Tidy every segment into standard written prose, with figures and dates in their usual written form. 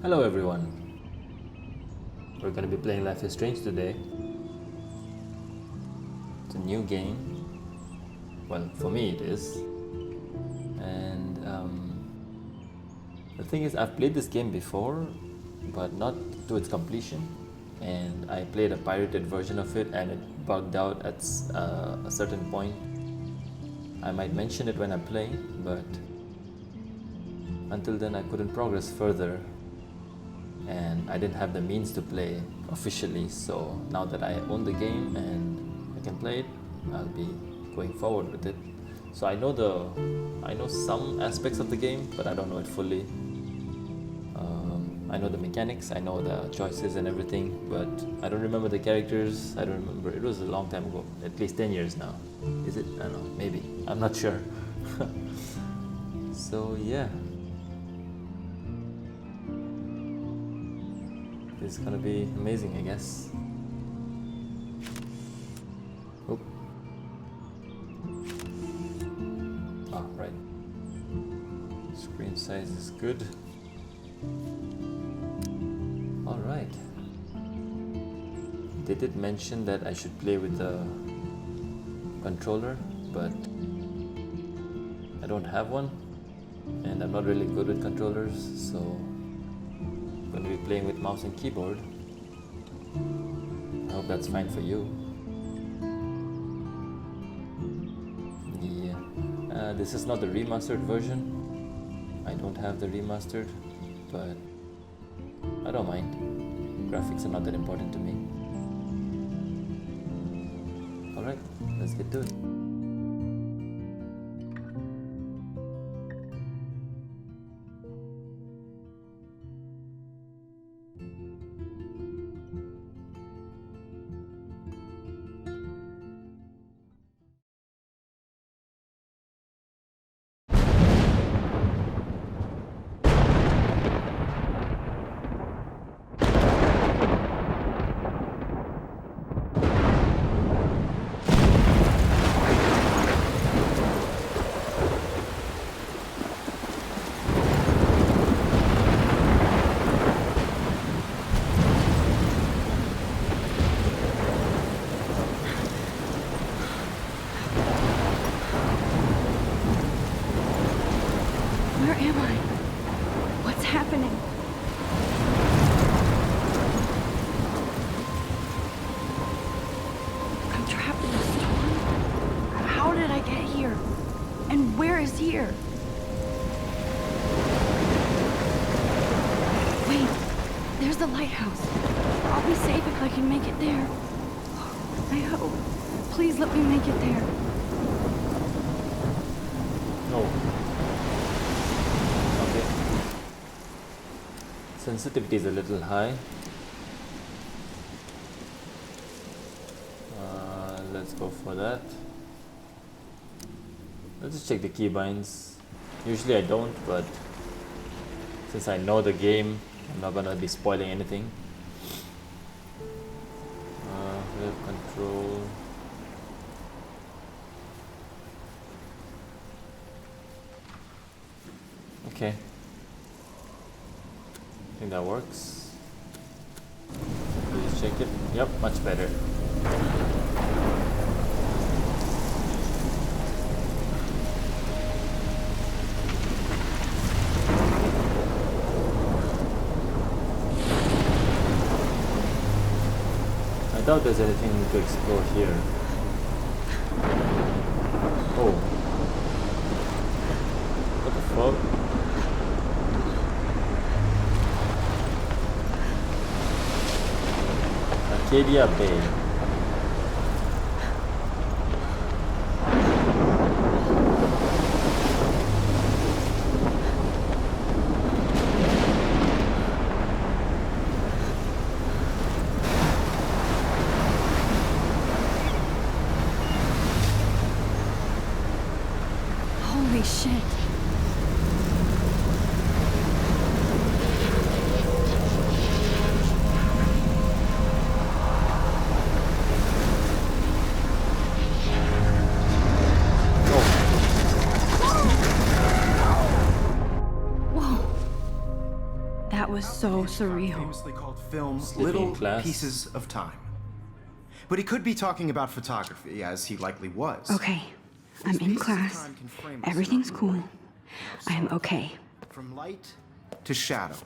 Hello everyone, we're going to be playing Life is Strange today. It's a new game, well for me it is, and the thing is I've played this game before but not to its completion, and I played a pirated version of it and it bugged out at a certain point. I might mention it when I'm playing, but until then I couldn't progress further. And I didn't have the means to play officially, so now that I own the game and I can play it, I'll be going forward with it. So I know some aspects of the game, but I don't know it fully. I know the mechanics, I know the choices and everything, but I don't remember the characters. I don't remember, it was a long time ago, at least 10 years now. Is it? I don't know, maybe, I'm not sure. So yeah, it's gonna be amazing, I guess. Oop. Ah, right. Screen size is good. Alright. They did mention that I should play with the controller, but I don't have one, and I'm not really good with controllers, so I'm going to be playing with mouse and keyboard. I hope that's fine for you. Yeah, this is not the remastered version. I don't have the remastered, but I don't mind. Graphics are not that important to me. Alright, let's get to it. Here. Wait, there's the lighthouse. I'll be safe if I can make it there. I hope. Please let me make it there. No. Okay. Sensitivity is a little high. Let's go for that. Let's just check the keybinds. Usually I don't, but since I know the game, I'm not gonna be spoiling anything. We have control. Okay. I think that works. Please check it. Yep, much better. I doubt there's anything to explore here. Oh. What the fuck? Arcadia Bay. Holy shit. Whoa. That was so surreal. Famously called film Sleeping Little class. Pieces of Time. But he could be talking about photography, as he likely was. Okay, I'm in These pieces of class. time can frame us Everything's in our cool. world. I'm okay. From light to shadow.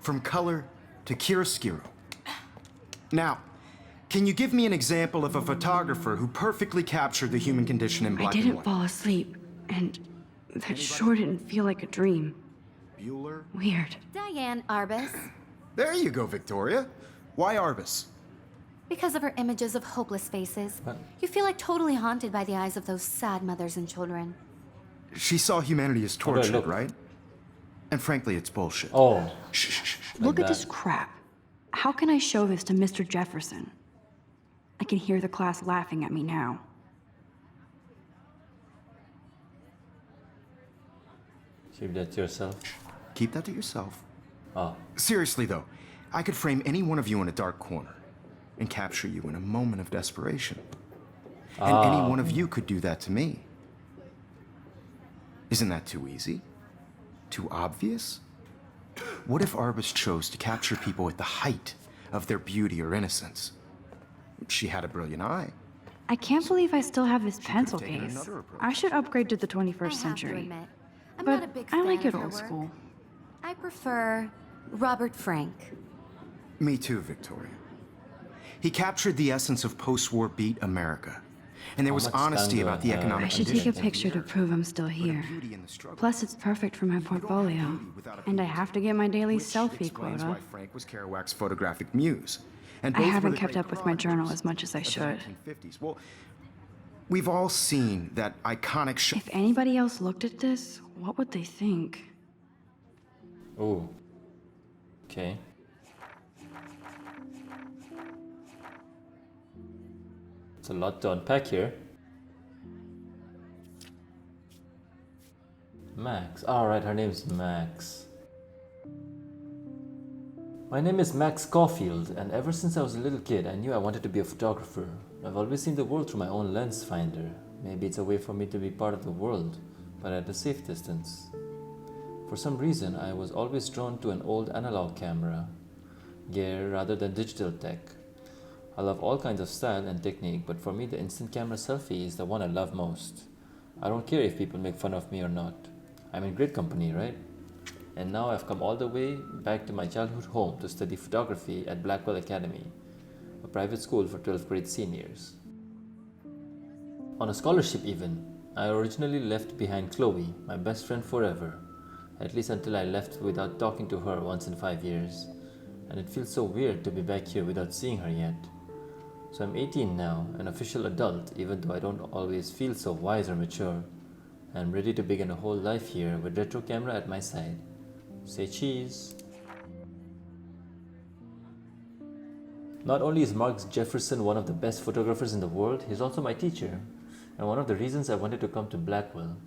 From color to chiaroscuro. Now, can you give me an example of a photographer who perfectly captured the human condition in I black and didn't white? fall asleep, and that sure didn't feel like a dream. Bueller? Weird. Diane Arbus. There you go, Victoria. Why Arbus? Because of her images of hopeless faces. What? You feel like totally haunted by the eyes of those sad mothers and children. She saw humanity as do I tortured, look? right? And frankly, it's bullshit. Oh, Shh, shh, shh. Look that. at this crap. How can I show this to Mr. Jefferson? I can hear the class laughing at me now. keep that to yourself. Keep that to yourself. Oh, Seriously, though, I could frame any one of you in a dark corner and capture you in a moment of desperation. And any one of you could do that to me. Isn't that too easy? Too obvious? What if Arbus chose to capture people at the height of their beauty or innocence? She had a brilliant eye. I can't believe I still have this could've pencil taken case. another approach. I should upgrade to the I 21st have century. to admit, I'm But not a big I fan like of it her old work. school. I prefer Robert Frank. Me too, Victoria. He captured the essence of post-war beat America. And there was much honesty time do about I the have? economic I should take a conditions. picture to prove I'm still here. Beauty in the struggle. Plus, it's perfect for my portfolio. And I have to get my daily Which selfie explains quota. why Frank was Kerouac's photographic muse. And I both were haven't the kept great up with my journal chroniclers as much as I of the should. 1950s. Well, we've all seen that iconic shot. If anybody else looked at this, what would they think? oh. Okay. It's a lot to unpack here. Max. Alright, her name's Max. My name is Max Caulfield, and ever since I was a little kid, I knew I wanted to be a photographer. I've always seen the world through my own lens finder. Maybe it's a way for me to be part of the world, but at a safe distance. For some reason, I was always drawn to an old analog camera gear rather than digital tech. I love all kinds of style and technique, but for me, the instant camera selfie is the one I love most. I don't care if people make fun of me or not. I'm in great company, right? And now I've come all the way back to my childhood home to study photography at Blackwell Academy, a private school for 12th grade seniors. On a scholarship even, I originally left behind Chloe, my best friend forever, at least until I left without talking to her once in 5 years, and it feels so weird to be back here without seeing her yet. So I'm 18 now, an official adult, even though I don't always feel so wise or mature. I'm ready to begin a whole life here with retro camera at my side. Say cheese. Not only is Mark Jefferson one of the best photographers in the world, he's also my teacher, and one of the reasons I wanted to come to Blackwell.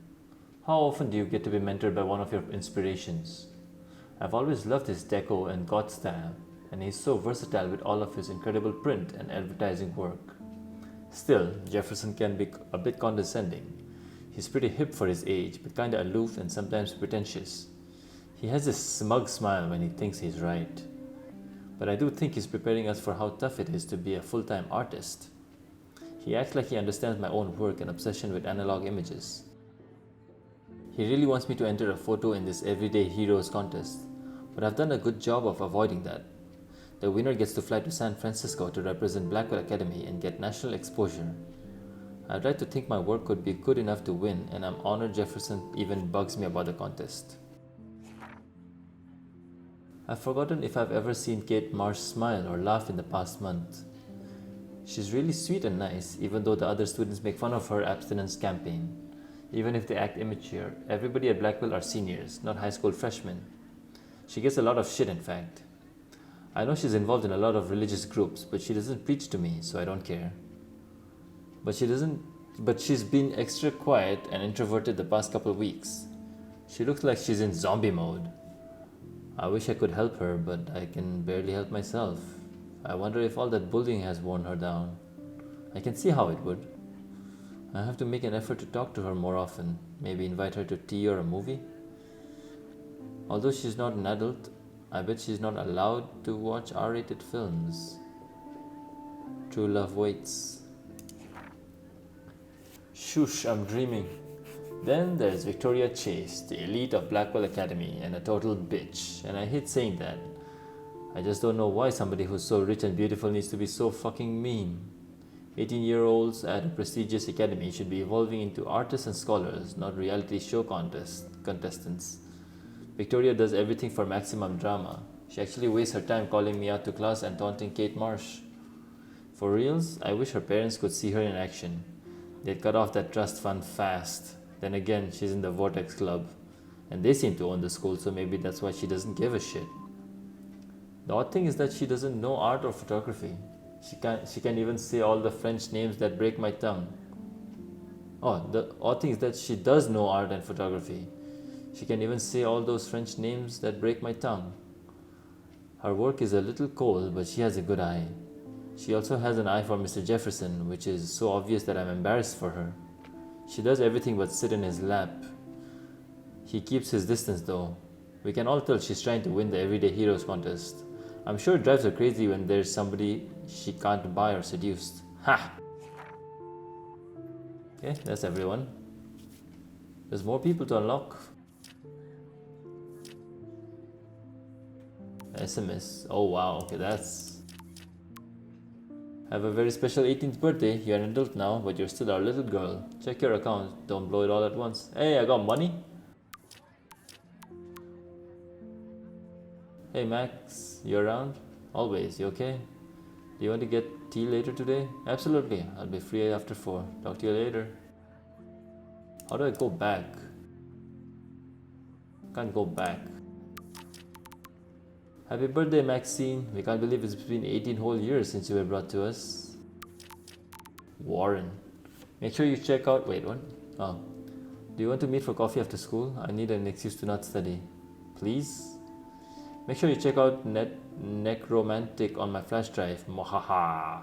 How often do you get to be mentored by one of your inspirations? I've always loved his deco and goth style, and he's so versatile with all of his incredible print and advertising work. Still, Jefferson can be a bit condescending. He's pretty hip for his age, but kinda aloof and sometimes pretentious. He has this smug smile when he thinks he's right. But I do think he's preparing us for how tough it is to be a full-time artist. He acts like he understands my own work and obsession with analog images. He really wants me to enter a photo in this Everyday Heroes contest, but I've done a good job of avoiding that. The winner gets to fly to San Francisco to represent Blackwell Academy and get national exposure. I'd like to think my work could be good enough to win, and I'm honored Jefferson even bugs me about the contest. I've forgotten if I've ever seen Kate Marsh smile or laugh in the past month. She's really sweet and nice, even though the other students make fun of her abstinence campaign. Even if they act immature, everybody at Blackwell are seniors, not high school freshmen. She gets a lot of shit, in fact. I know she's involved in a lot of religious groups, but she doesn't preach to me, so I don't care. But she doesn't but she's been extra quiet and introverted the past couple of weeks. She looks like she's in zombie mode. I wish I could help her, but I can barely help myself. I wonder if all that bullying has worn her down. I can see how it would. I have to make an effort to talk to her more often, maybe invite her to tea or a movie. Although she's not an adult, I bet she's not allowed to watch R-rated films. True love waits. Shush, I'm dreaming. Then there's Victoria Chase, the elite of Blackwell Academy, and a total bitch. And I hate saying that. I just don't know why somebody who's so rich and beautiful needs to be so fucking mean. 18-year-olds at a prestigious academy should be evolving into artists and scholars, not reality show contestants. Victoria does everything for maximum drama. She actually wastes her time calling me out to class and taunting Kate Marsh. For reals, I wish her parents could see her in action. They'd cut off that trust fund fast. Then again, she's in the Vortex Club, and they seem to own the school, so maybe that's why she doesn't give a shit. The odd thing is that she doesn't know art or photography. She can't even say all the French names that break my tongue. Oh, the odd thing is that she does know art and photography. She can even say all those French names that break my tongue. Her work is a little cold, but she has a good eye. She also has an eye for Mr. Jefferson, which is so obvious that I'm embarrassed for her. She does everything but sit in his lap. He keeps his distance though. We can all tell she's trying to win the Everyday Heroes contest. I'm sure it drives her crazy when there's somebody she can't buy or seduce. Ha! Okay, that's everyone. There's more people to unlock. SMS. Oh wow, okay, that's... Have a very special 18th birthday. You're an adult now, but you're still our little girl. Check your account, don't blow it all at once. Hey, I got money. Hey Max, you around? Always, you okay? Do you want to get tea later today? Absolutely, I'll be free after 4. Talk to you later. How do I go back? Can't go back. Happy birthday, Maxine. We can't believe it's been 18 whole years since you were brought to us. Warren. Make sure you check out... Wait, what? Oh. Do you want to meet for coffee after school? I need an excuse to not study. Please? Make sure you check out Necromantic on my flash drive. Mohaha.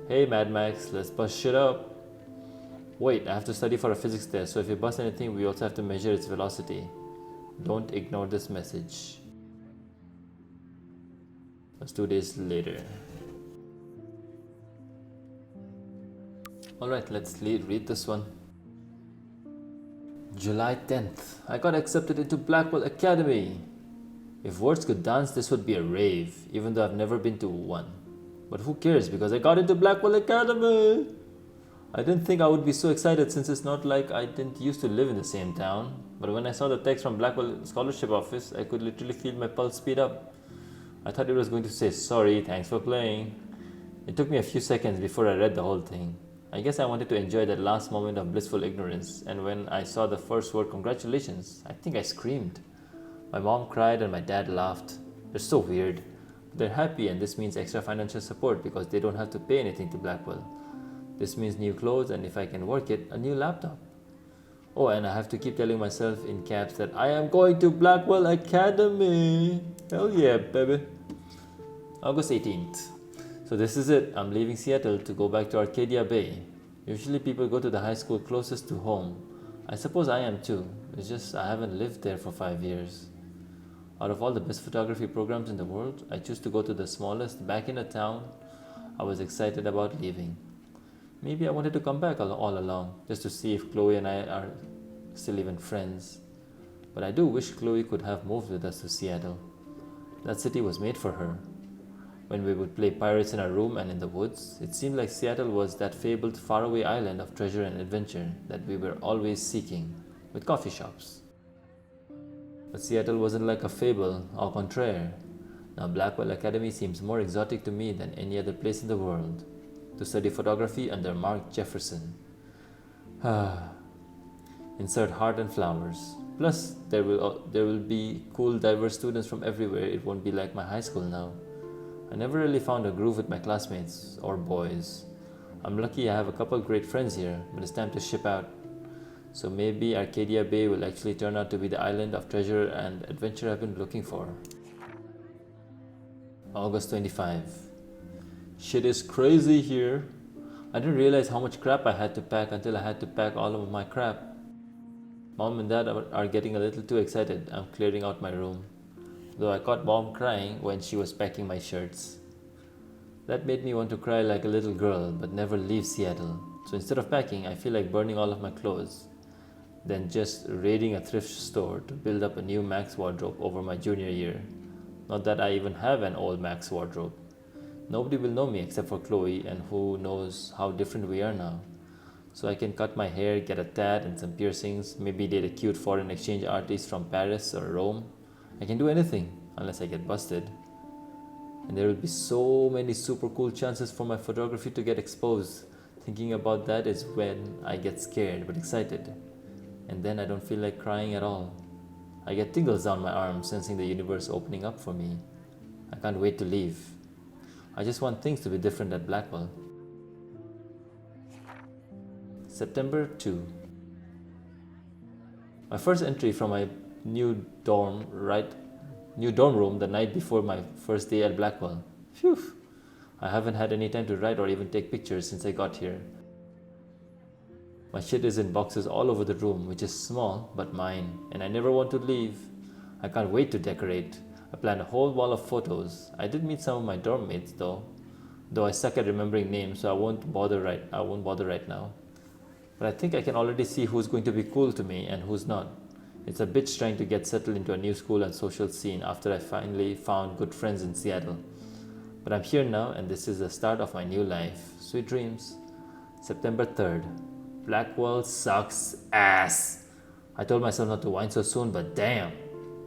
Hey Mad Max, let's bust shit up. Wait, I have to study for a physics test, so if you bust anything, we also have to measure its velocity. Don't ignore this message. That's 2 days later. Alright, let's read this one. July 10th. I got accepted into Blackwell Academy. If words could dance, this would be a rave, even though I've never been to one. But who cares, because I got into Blackwell Academy! I didn't think I would be so excited since it's not like I didn't used to live in the same town. But when I saw the text from Blackwell Scholarship Office, I could literally feel my pulse speed up. I thought it was going to say, sorry, thanks for playing. It took me a few seconds before I read the whole thing. I guess I wanted to enjoy that last moment of blissful ignorance, and when I saw the first word, congratulations, I think I screamed. My mom cried and my dad laughed. They're so weird. They're happy, and this means extra financial support because they don't have to pay anything to Blackwell. This means new clothes, and if I can work it, a new laptop. Oh, and I have to keep telling myself in caps that I am going to Blackwell Academy. Hell yeah, baby. August 18th. So this is it. I'm leaving Seattle to go back to Arcadia Bay. Usually people go to the high school closest to home. I suppose I am too. It's just I haven't lived there for 5 years. Out of all the best photography programs in the world, I choose to go to the smallest back in a town. I was excited about leaving. Maybe I wanted to come back all along, just to see if Chloe and I are still even friends. But I do wish Chloe could have moved with us to Seattle. That city was made for her. When we would play pirates in our room and in the woods, it seemed like Seattle was that fabled faraway island of treasure and adventure that we were always seeking, with coffee shops. But Seattle wasn't like a fable, au contraire. Now Blackwell Academy seems more exotic to me than any other place in the world. To study photography under Mark Jefferson. Insert heart and flowers. Plus, there will be cool, diverse students from everywhere. It won't be like my high school now. I never really found a groove with my classmates or boys. I'm lucky I have a couple great friends here, but it's time to ship out. So maybe Arcadia Bay will actually turn out to be the island of treasure and adventure I've been looking for. August 25. Shit is crazy here. I didn't realize how much crap I had to pack until I had to pack all of my crap. Mom and Dad are getting a little too excited. I'm clearing out my room. Though I caught Mom crying when she was packing my shirts. That made me want to cry like a little girl, but never leave Seattle. So instead of packing, I feel like burning all of my clothes. Then just raiding a thrift store to build up a new Max wardrobe over my junior year. Not that I even have an old Max wardrobe. Nobody will know me except for Chloe, and who knows how different we are now. So I can cut my hair, get a tat and some piercings, maybe date a cute foreign exchange artist from Paris or Rome. I can do anything, unless I get busted. And there will be so many super cool chances for my photography to get exposed. Thinking about that is when I get scared but excited. And then I don't feel like crying at all. I get tingles down my arms, sensing the universe opening up for me. I can't wait to leave. I just want things to be different at Blackwell. September 2. My first entry from my new dorm room the night before my first day at Blackwell. Phew! I haven't had any time to write or even take pictures since I got here. My shit is in boxes all over the room, which is small but mine, and I never want to leave. I can't wait to decorate. I planned a whole wall of photos. I did meet some of my dorm mates though I suck at remembering names, so I won't bother right now. But I think I can already see who's going to be cool to me and who's not. It's a bitch trying to get settled into a new school and social scene after I finally found good friends in Seattle. But I'm here now, and this is the start of my new life. Sweet dreams. September 3rd. Blackwell sucks ass. I told myself not to whine so soon, but damn.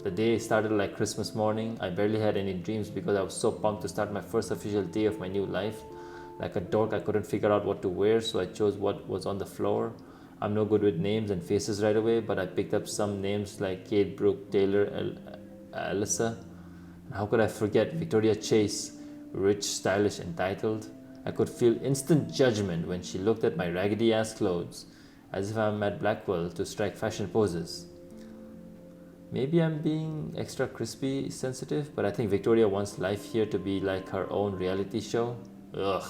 The day started like Christmas morning. I barely had any dreams because I was so pumped to start my first official day of my new life. Like a dork, I couldn't figure out what to wear, so I chose what was on the floor. I'm no good with names and faces right away, but I picked up some names like Kate, Brooke, Taylor, Alyssa. And how could I forget Victoria Chase, rich, stylish, entitled? I could feel instant judgment when she looked at my raggedy-ass clothes, as if I'm at Blackwell to strike fashion poses. Maybe I'm being extra crispy sensitive, but I think Victoria wants life here to be like her own reality show. Ugh.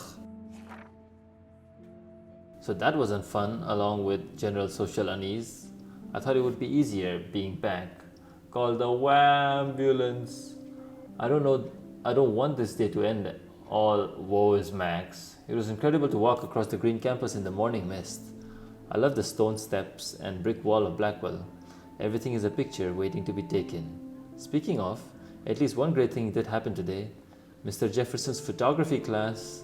So that wasn't fun, along with general social unease. I thought it would be easier being back. Call the ambulance. I don't want this day to end all woe is Max. It was incredible to walk across the green campus in the morning mist. I love the stone steps and brick wall of Blackwell. Everything is a picture waiting to be taken. Speaking of, at least one great thing did happen today. Mr. Jefferson's photography class.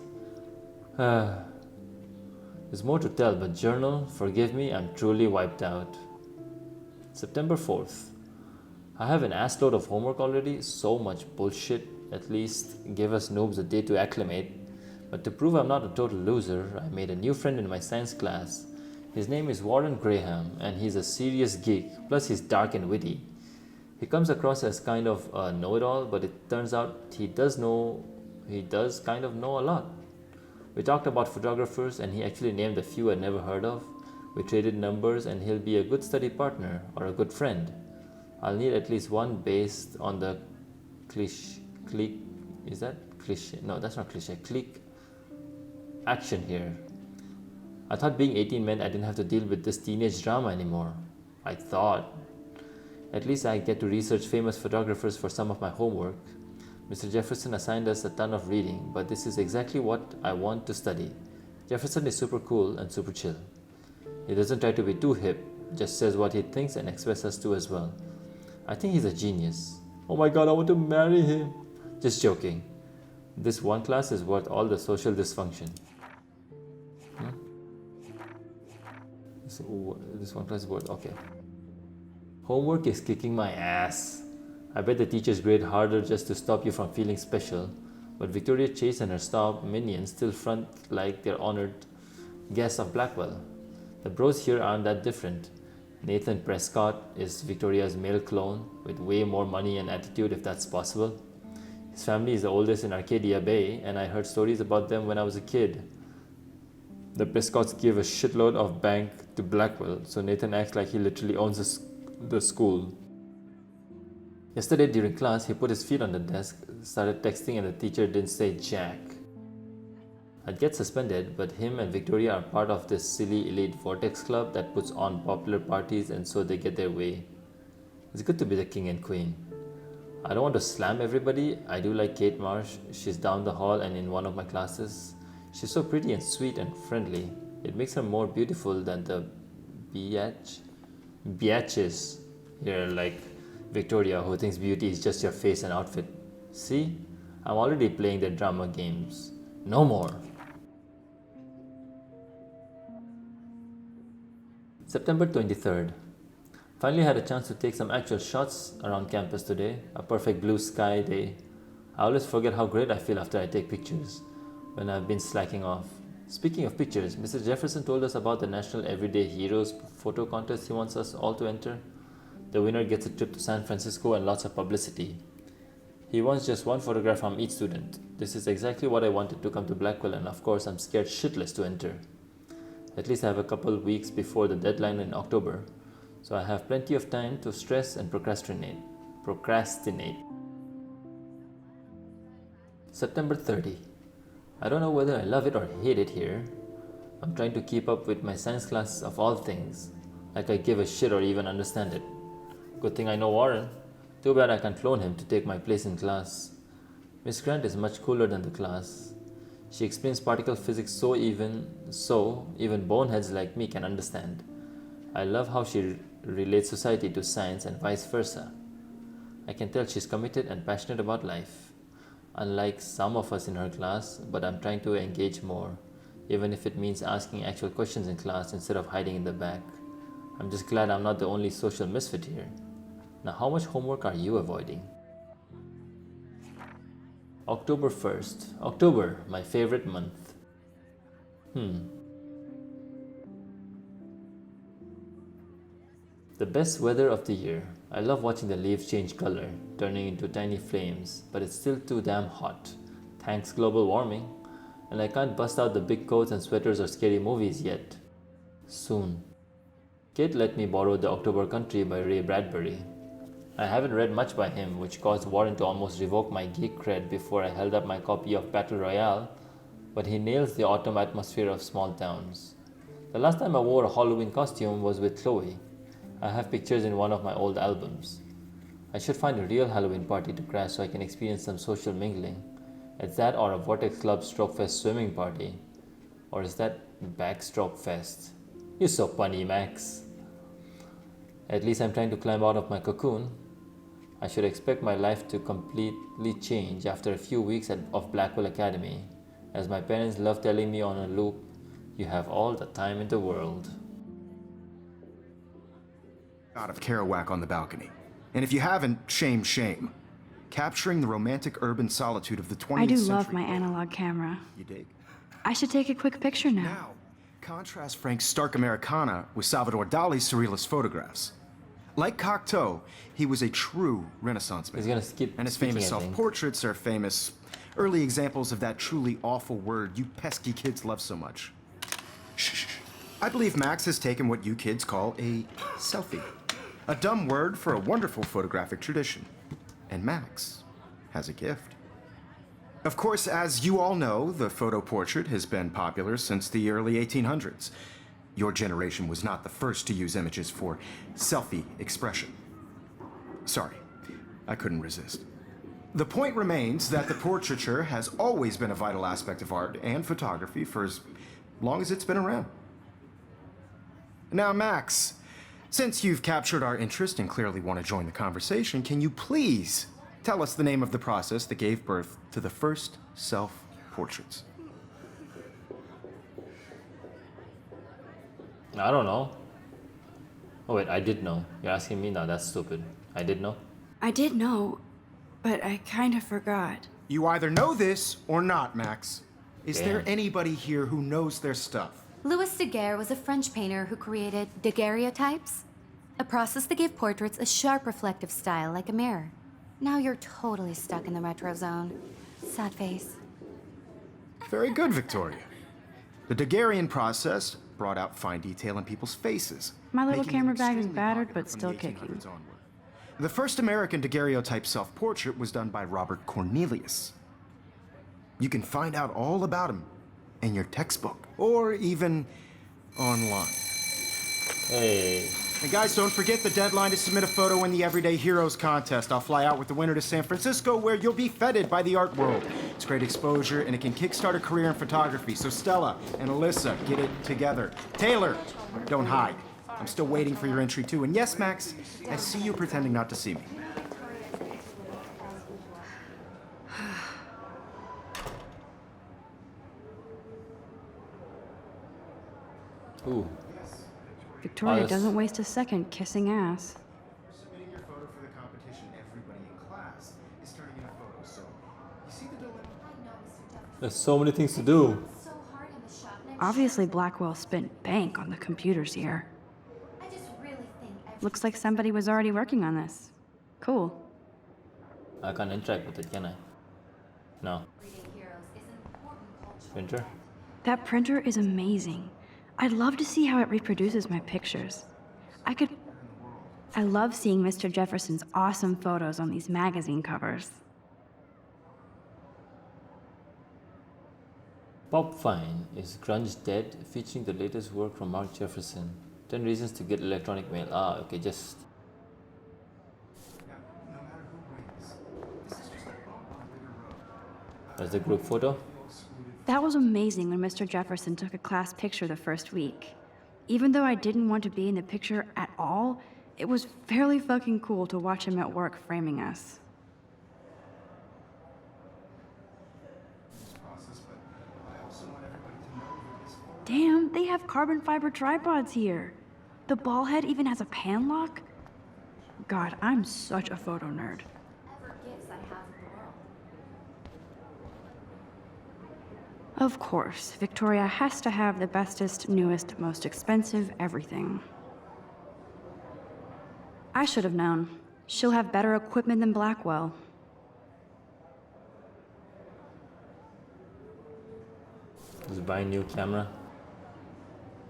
There's more to tell, but journal, forgive me, I'm truly wiped out. September 4th. I have an assload of homework already, so much bullshit. At least give us noobs a day to acclimate. But to prove I'm not a total loser, I made a new friend in my science class. His name is Warren Graham, and he's a serious geek, plus he's dark and witty. He comes across as kind of a know-it-all, but it turns out he does kind of know a lot. We talked about photographers, and he actually named a few I'd never heard of. We traded numbers, and he'll be a good study partner or a good friend. I'll need at least one based on the clique action here. I thought being 18 meant I didn't have to deal with this teenage drama anymore. I thought. At least I get to research famous photographers for some of my homework. Mr. Jefferson assigned us a ton of reading, but this is exactly what I want to study. Jefferson is super cool and super chill. He doesn't try to be too hip, just says what he thinks and expresses to as well. I think he's a genius. Oh my god, I want to marry him. Just joking. This one class is worth all the social dysfunction. This one class is worth, okay. Homework is kicking my ass. I bet the teachers grade harder just to stop you from feeling special, but Victoria Chase and her staff minions still front like they're honored guests of Blackwell. The bros here aren't that different. Nathan Prescott is Victoria's male clone with way more money and attitude, if that's possible. His family is the oldest in Arcadia Bay, and I heard stories about them when I was a kid. The Prescotts give a shitload of bank to Blackwell, so Nathan acts like he literally owns the school. Yesterday during class, he put his feet on the desk, started texting, and the teacher didn't say jack. I'd get suspended, but him and Victoria are part of this silly elite Vortex club that puts on popular parties and so they get their way. It's good to be the king and queen. I don't want to slam everybody. I do like Kate Marsh. She's down the hall and in one of my classes. She's so pretty and sweet and friendly. It makes her more beautiful than the biatches here, like Victoria, who thinks beauty is just your face and outfit. See? I'm already playing the drama games. No more. September 23rd. Finally had a chance to take some actual shots around campus today. A perfect blue sky day. I always forget how great I feel after I take pictures, when I've been slacking off. Speaking of pictures, Mr. Jefferson told us about the National Everyday Heroes photo contest he wants us all to enter. The winner gets a trip to San Francisco and lots of publicity. He wants just one photograph from each student. This is exactly what I wanted to come to Blackwell, and of course I'm scared shitless to enter. At least I have a couple weeks before the deadline in October, so I have plenty of time to stress and procrastinate. September 30. I don't know whether I love it or hate it here. I'm trying to keep up with my science class of all things, like I give a shit or even understand it. Good thing I know Warren. Too bad I can't clone him to take my place in class. Miss Grant is much cooler than the class. She explains particle physics so even boneheads like me can understand. I love how she relates society to science and vice versa. I can tell she's committed and passionate about life. Unlike some of us in her class, but I'm trying to engage more, even if it means asking actual questions in class instead of hiding in the back. I'm just glad I'm not the only social misfit here. Now, how much homework are you avoiding? October 1st. October, my favorite month. The best weather of the year. I love watching the leaves change color, turning into tiny flames, but it's still too damn hot. Thanks global warming. And I can't bust out the big coats and sweaters or scary movies yet. Soon. Kate let me borrow The October Country by Ray Bradbury. I haven't read much by him, which caused Warren to almost revoke my geek cred before I held up my copy of Battle Royale, but he nails the autumn atmosphere of small towns. The last time I wore a Halloween costume was with Chloe. I have pictures in one of my old albums. I should find a real Halloween party to crash so I can experience some social mingling. It's that or a Vortex Club Stroke Fest swimming party. Or is that Backstroke Fest? You're so punny, Max. At least I'm trying to climb out of my cocoon. I should expect my life to completely change after a few weeks of Blackwell Academy, as my parents love telling me on a loop, you have all the time in the world. Out of Kerouac on the balcony. And if you haven't, shame, shame. Capturing the romantic urban solitude of the 20th century. I do love my analog camera. You dig? I should take a quick picture now. Now, contrast Frank's stark Americana with Salvador Dali's surrealist photographs. Like Cocteau, he was a true Renaissance man. He's gonna skip and his speaking, famous I think. self-portraits are famous early examples of that truly awful word you pesky kids love so much. Shh. I believe Max has taken what you kids call a selfie. A dumb word for a wonderful photographic tradition. And Max has a gift. Of course, as you all know, the photo portrait has been popular since the early 1800s. Your generation was not the first to use images for selfie expression. Sorry, I couldn't resist. The point remains that the portraiture has always been a vital aspect of art and photography for as long as it's been around. Now, Max, since you've captured our interest and clearly want to join the conversation, can you please tell us the name of the process that gave birth to the first self-portraits? I don't know. Oh wait, I did know. You're asking me now, that's stupid. I did know. I did know, but I kind of forgot. You either know this or not, Max. Is there Damn. anybody here who knows their stuff? Louis Daguerre was a French painter who created daguerreotypes, a process that gave portraits a sharp reflective style like a mirror. Now you're totally stuck in the retro zone. Sad face. Very good, Victoria. The Daguerrean process brought out fine detail in people's faces. My little making them camera bag is extremely battered, popular but from still the kicking. 1800s onward. The first American daguerreotype self-portrait was done by Robert Cornelius. You can find out all about him in your textbook, or even online. Hey. And guys, don't forget the deadline to submit a photo in the Everyday Heroes contest. I'll fly out with the winner to San Francisco, where you'll be feted by the art world. It's great exposure, and it can kickstart a career in photography. So Stella and Alyssa, get it together. Taylor, don't hide. I'm still waiting for your entry too. And yes, Max, I see you pretending not to see me. Ooh. Victoria Yes. doesn't waste a second kissing ass. Submitting your photo for the competition, everybody in class is turning in a photo, so you see the dilemma? There's so many things to do. Obviously, Blackwell spent bank on the computers here. I just really think Looks like somebody was already working on this. Cool. I can't interact with it, can I? No. Printer? That printer is amazing. I'd love to see how it reproduces my pictures. I love seeing Mr. Jefferson's awesome photos on these magazine covers. Pop Fine is Grunge Dead, featuring the latest work from Mark Jefferson. 10 reasons to get electronic mail. Ah, okay, just... That's the group photo. That was amazing when Mr. Jefferson took a class picture the first week. Even though I didn't want to be in the picture at all, it was fairly fucking cool to watch him at work framing us. Damn, they have carbon fiber tripods here. The ball head even has a pan lock. God, I'm such a photo nerd. Of course, Victoria has to have the bestest, newest, most expensive everything. I should have known. She'll have better equipment than Blackwell. Just buy a new camera.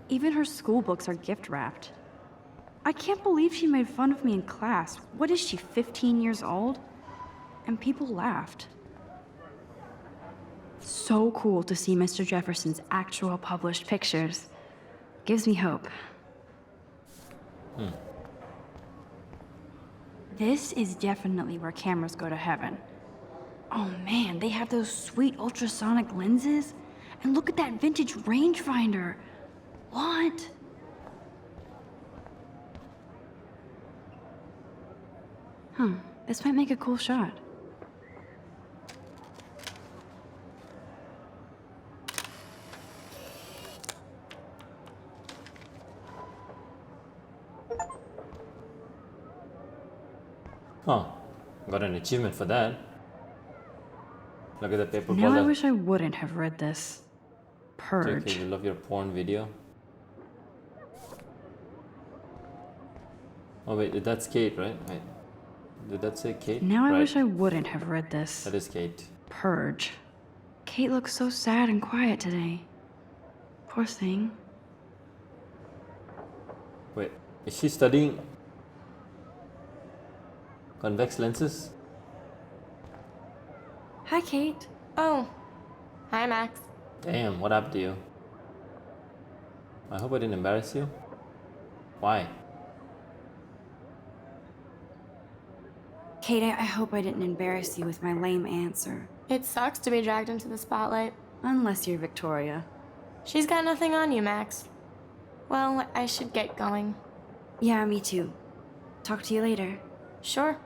Even her school books are gift wrapped. I can't believe she made fun of me in class. What is she, 15 years old? And people laughed. So cool to see Mr. Jefferson's actual published pictures. Gives me hope. This is definitely where cameras go to heaven. Oh man, they have those sweet ultrasonic lenses. And look at that vintage rangefinder. What? This might make a cool shot. Huh. Got an achievement for that. Look at the paper Now I bullet. wish I wouldn't have read this. Purge. Okay, you love your porn video. Oh wait, that's Kate, right? Wait. Did that say Kate? Now I Right. wish I wouldn't have read this. That is Kate. Purge. Kate looks so sad and quiet today. Poor thing. Wait, is she studying convex lenses? Hi, Kate. Oh, hi, Max. Damn, what happened to you? I hope I didn't embarrass you. Why? Kate, I hope I didn't embarrass you with my lame answer. It sucks to be dragged into the spotlight. Unless you're Victoria. She's got nothing on you, Max. Well, I should get going. Yeah, me too. Talk to you later. Sure.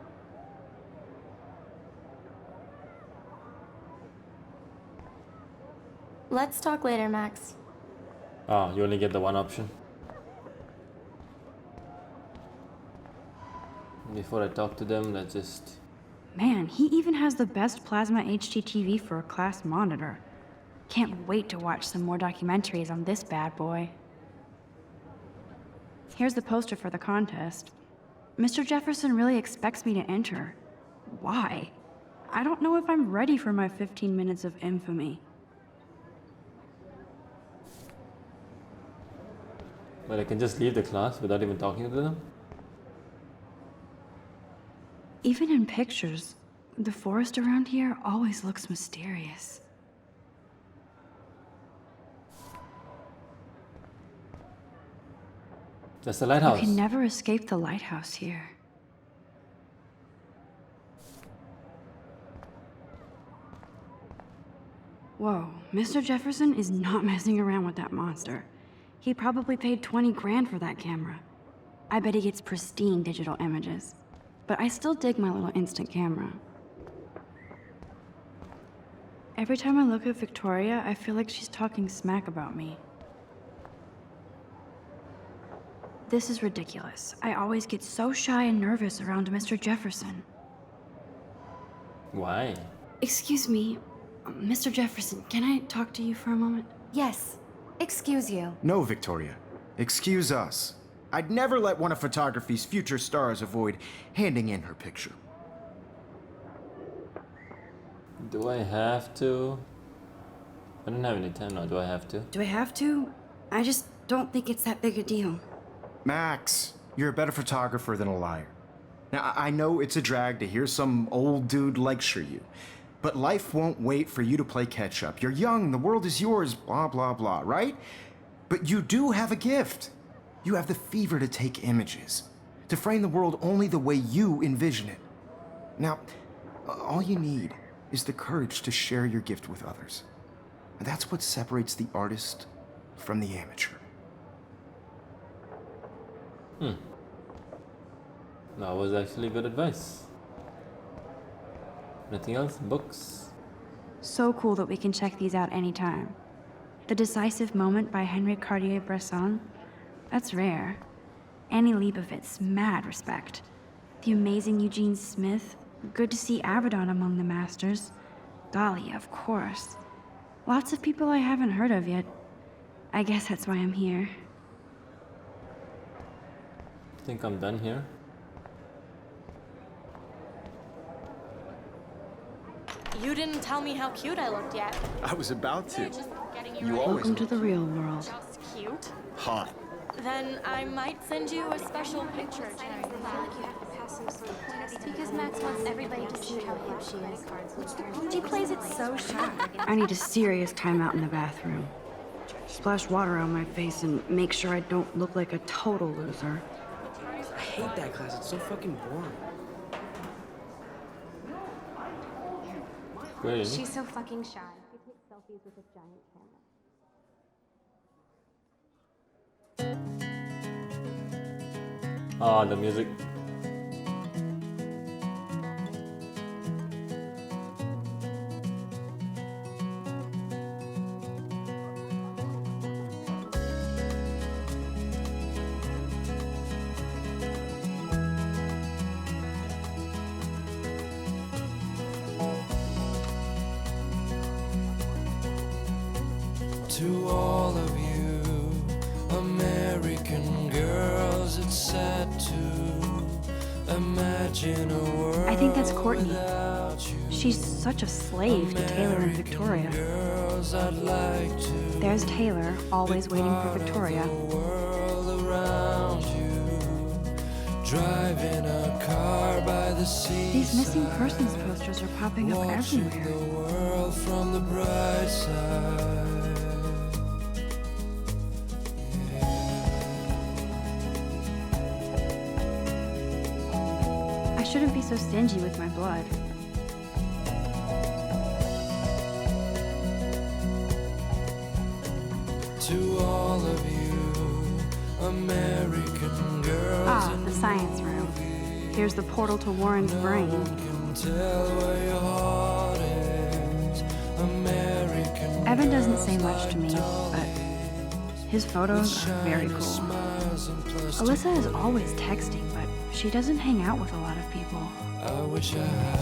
Let's talk later, Max. Oh, you only get the one option. Before I talk to them, let's just... Man, he even has the best plasma HDTV for a class monitor. Can't wait to watch some more documentaries on this bad boy. Here's the poster for the contest. Mr. Jefferson really expects me to enter. Why? I don't know if I'm ready for my 15 minutes of infamy. But I can just leave the class without even talking to them? Even in pictures, the forest around here always looks mysterious. That's the lighthouse. You can never escape the lighthouse here. Whoa, Mr. Jefferson is not messing around with that monster. He probably paid 20 grand for that camera. I bet he gets pristine digital images. But I still dig my little instant camera. Every time I look at Victoria, I feel like she's talking smack about me. This is ridiculous. I always get so shy and nervous around Mr. Jefferson. Why? Excuse me, Mr. Jefferson, can I talk to you for a moment? Yes. Excuse you. No, Victoria. Excuse us. I'd never let one of photography's future stars avoid handing in her picture. Do I have to? I don't have any time now. Do I have to? Do I have to? I just don't think it's that big a deal. Max, you're a better photographer than a liar. Now, I know it's a drag to hear some old dude lecture you, but life won't wait for you to play catch up. You're young, the world is yours, blah, blah, blah, right? But you do have a gift. You have the fever to take images, to frame the world only the way you envision it. Now, all you need is the courage to share your gift with others. And that's what separates the artist from the amateur. That was actually good advice. Anything else? Books? So cool that we can check these out anytime. The Decisive Moment by Henry Cartier-Bresson. That's rare. Annie Leibovitz, mad respect. The amazing Eugene Smith. Good to see Avedon among the masters. Golly, of course. Lots of people I haven't heard of yet. I guess that's why I'm here. Think I'm done here? You didn't tell me how cute I looked yet. I was about to. Just getting You always Welcome to the real world. just cute. hot. Then I might send you a special picture. Because Max wants everybody to see how hip she is. She plays it so shy. I need a serious timeout in the bathroom. Splash water on my face and make sure I don't look like a total loser. I hate that class. It's so fucking boring. Really? She's so fucking shy. She takes selfies with a giant camera. Ah, the music. To all of you American girls, it's sad to imagine a world I think that's Courtney. without you. She's such a slave to Taylor and Victoria. Girls, I'd like to There's Taylor, always waiting for Victoria. the world around you, driving a car by the sea. These missing persons posters are popping up everywhere. The world from the bright side. I shouldn't be so stingy with my blood. To all of you American girls, Ah, the science room. Here's the portal to Warren's brain. can tell where your heart is. American Evan doesn't say much to me, but his photos are very cool. smiles and plus Alyssa is always texting, but she doesn't hang out with a lot of people. I wish I had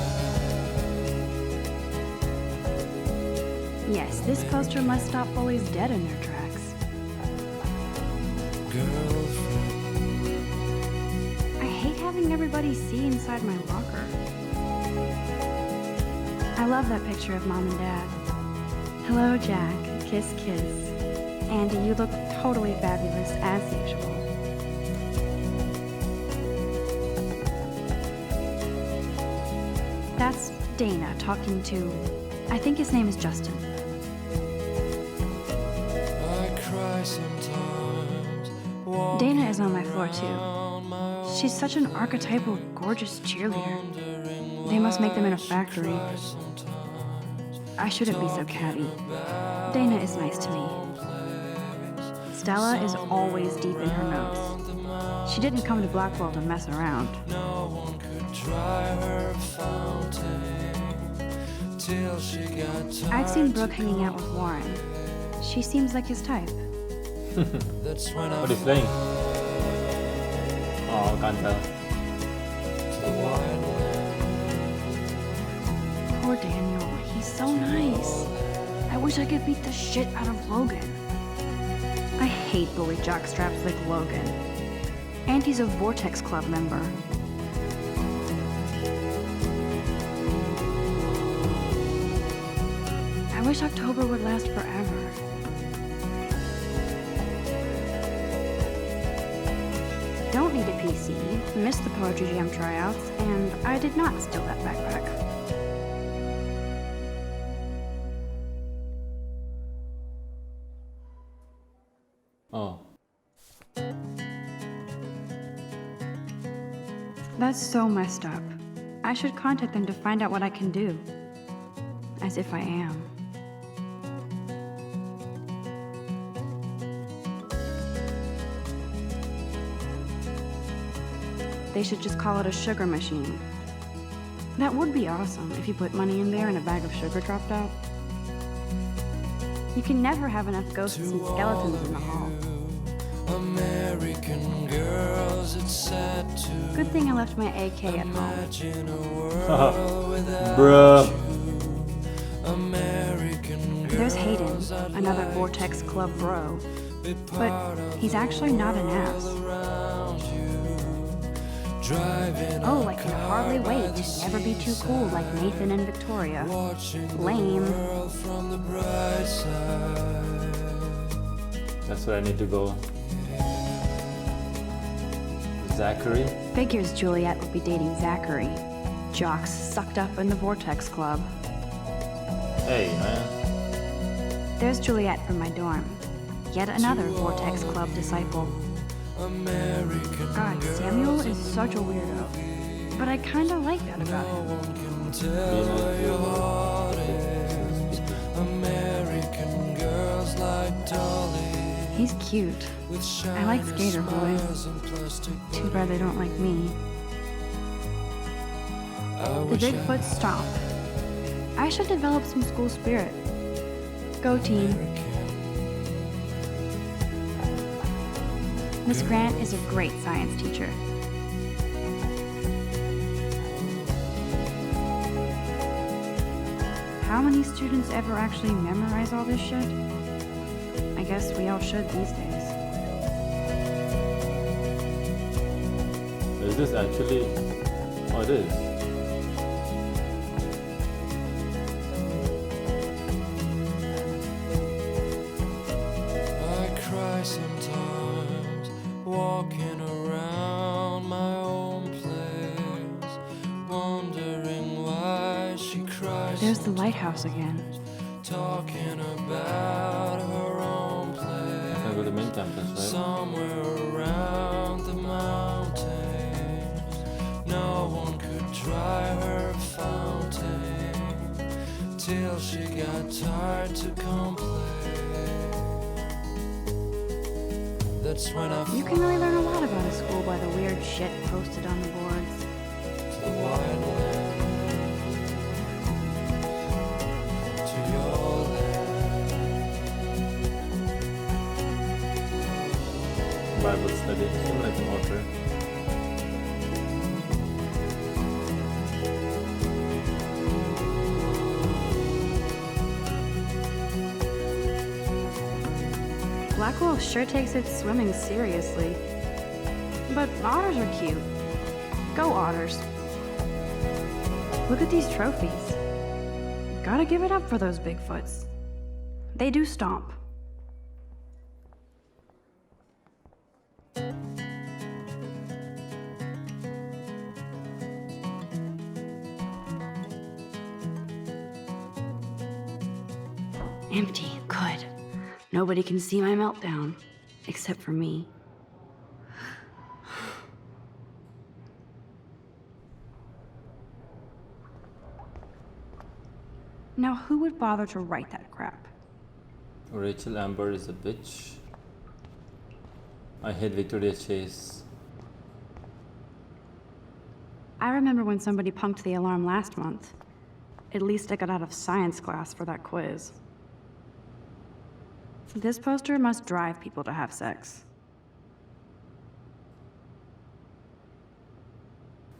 Yes, this poster must stop bullies dead in their tracks. girlfriend. I hate having everybody see inside my locker. I love that picture of Mom and Dad. Hello, Jack. Kiss, kiss. Andy, you look totally fabulous as usual. That's Dana talking to, I think his name is Justin. I cry sometimes. Dana is on my floor too. She's such an archetypal, gorgeous cheerleader. They must make them in a factory. I shouldn't be so catty. Dana is nice to me. Stella is always deep in her notes. She didn't come to Blackwell to mess around. No one could dry her fountain till she got tired. I've seen Brooke hanging out with Warren. She seems like his type. That's when I What is playing? Oh, can't tell. the wildland. Poor Daniel, he's so nice. I wish I could beat the shit out of Logan. I hate bully jockstraps like Logan. And he's a Vortex Club member. I wish October would last forever. Don't need a PC, missed the Poetry Jam tryouts, and I did not steal that backpack. Oh, That's so messed up. I should contact them to find out what I can do. As if I am. They should just call it a sugar machine. That would be awesome if you put money in there and a bag of sugar dropped out. You can never have enough ghosts and skeletons in the hall. American girls, it's sad to Good thing I left my AK at home. imagine a world without bruh. you. American There's Hayden, girls, I'd another like Vortex Club bro. be But part of he's actually not an ass. around you. Driving Oh, a I can car hardly by wait the to never be too cool like Nathan and Victoria. watching the Lame. world from the bright side. That's where I need to go. Zachary? Figures Juliet would be dating Zachary. Jocks sucked up in the Vortex Club. Hey, man. There's Juliet from my dorm. Yet another Vortex Club disciple. American God, Samuel is such a weirdo. But I kinda like that about him. can tell where your heart is. American girls like Dolly He's cute. with I like skater boys. smiles and plastic. Too bad they don't like me. I The wish I Bigfoot stomp. I should develop some school spirit. Go team. Miss Grant is a great science teacher. How many students ever actually memorize all this shit? I guess we all should these days. Is this actually? Oh, it is. I cry sometimes walking around my own place, wondering why she cries. There's the lighthouse again. Talking about her own I place, can go to the main campus, right? somewhere around the mountains. No one could dry her fountain till she got tired to complain. That's when I You can really learn a lot about a school by the weird shit posted on the boards. the wildland. To your land. Bible study, seems like an author. Blackwell sure takes its swimming seriously. But otters are cute. Go otters. Look at these trophies. Gotta give it up for those Bigfoots. They do stomp. Empty. Good. Nobody can see my meltdown. Except for me. Now, who would bother to write that crap? Rachel Amber is a bitch. I hate Victoria Chase. I remember when somebody punked the alarm last month. At least I got out of science class for that quiz. This poster must drive people to have sex.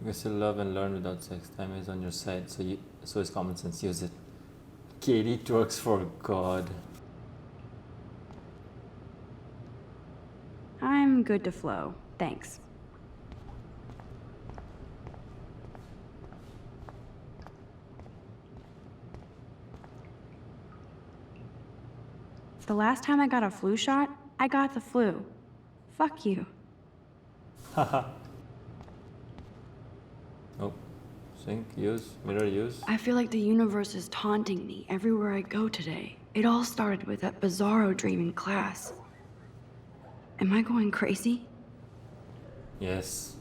You can still love and learn without sex. Time is on your side, so is common sense. Use it. Katie twerks for God. I'm good to flow. Thanks. The last time I got a flu shot, I got the flu. Fuck you. Haha. Oh. Sync, use, mirror, use. I feel like the universe is taunting me everywhere I go today. It all started with that bizarro dream in class. Am I going crazy? Yes.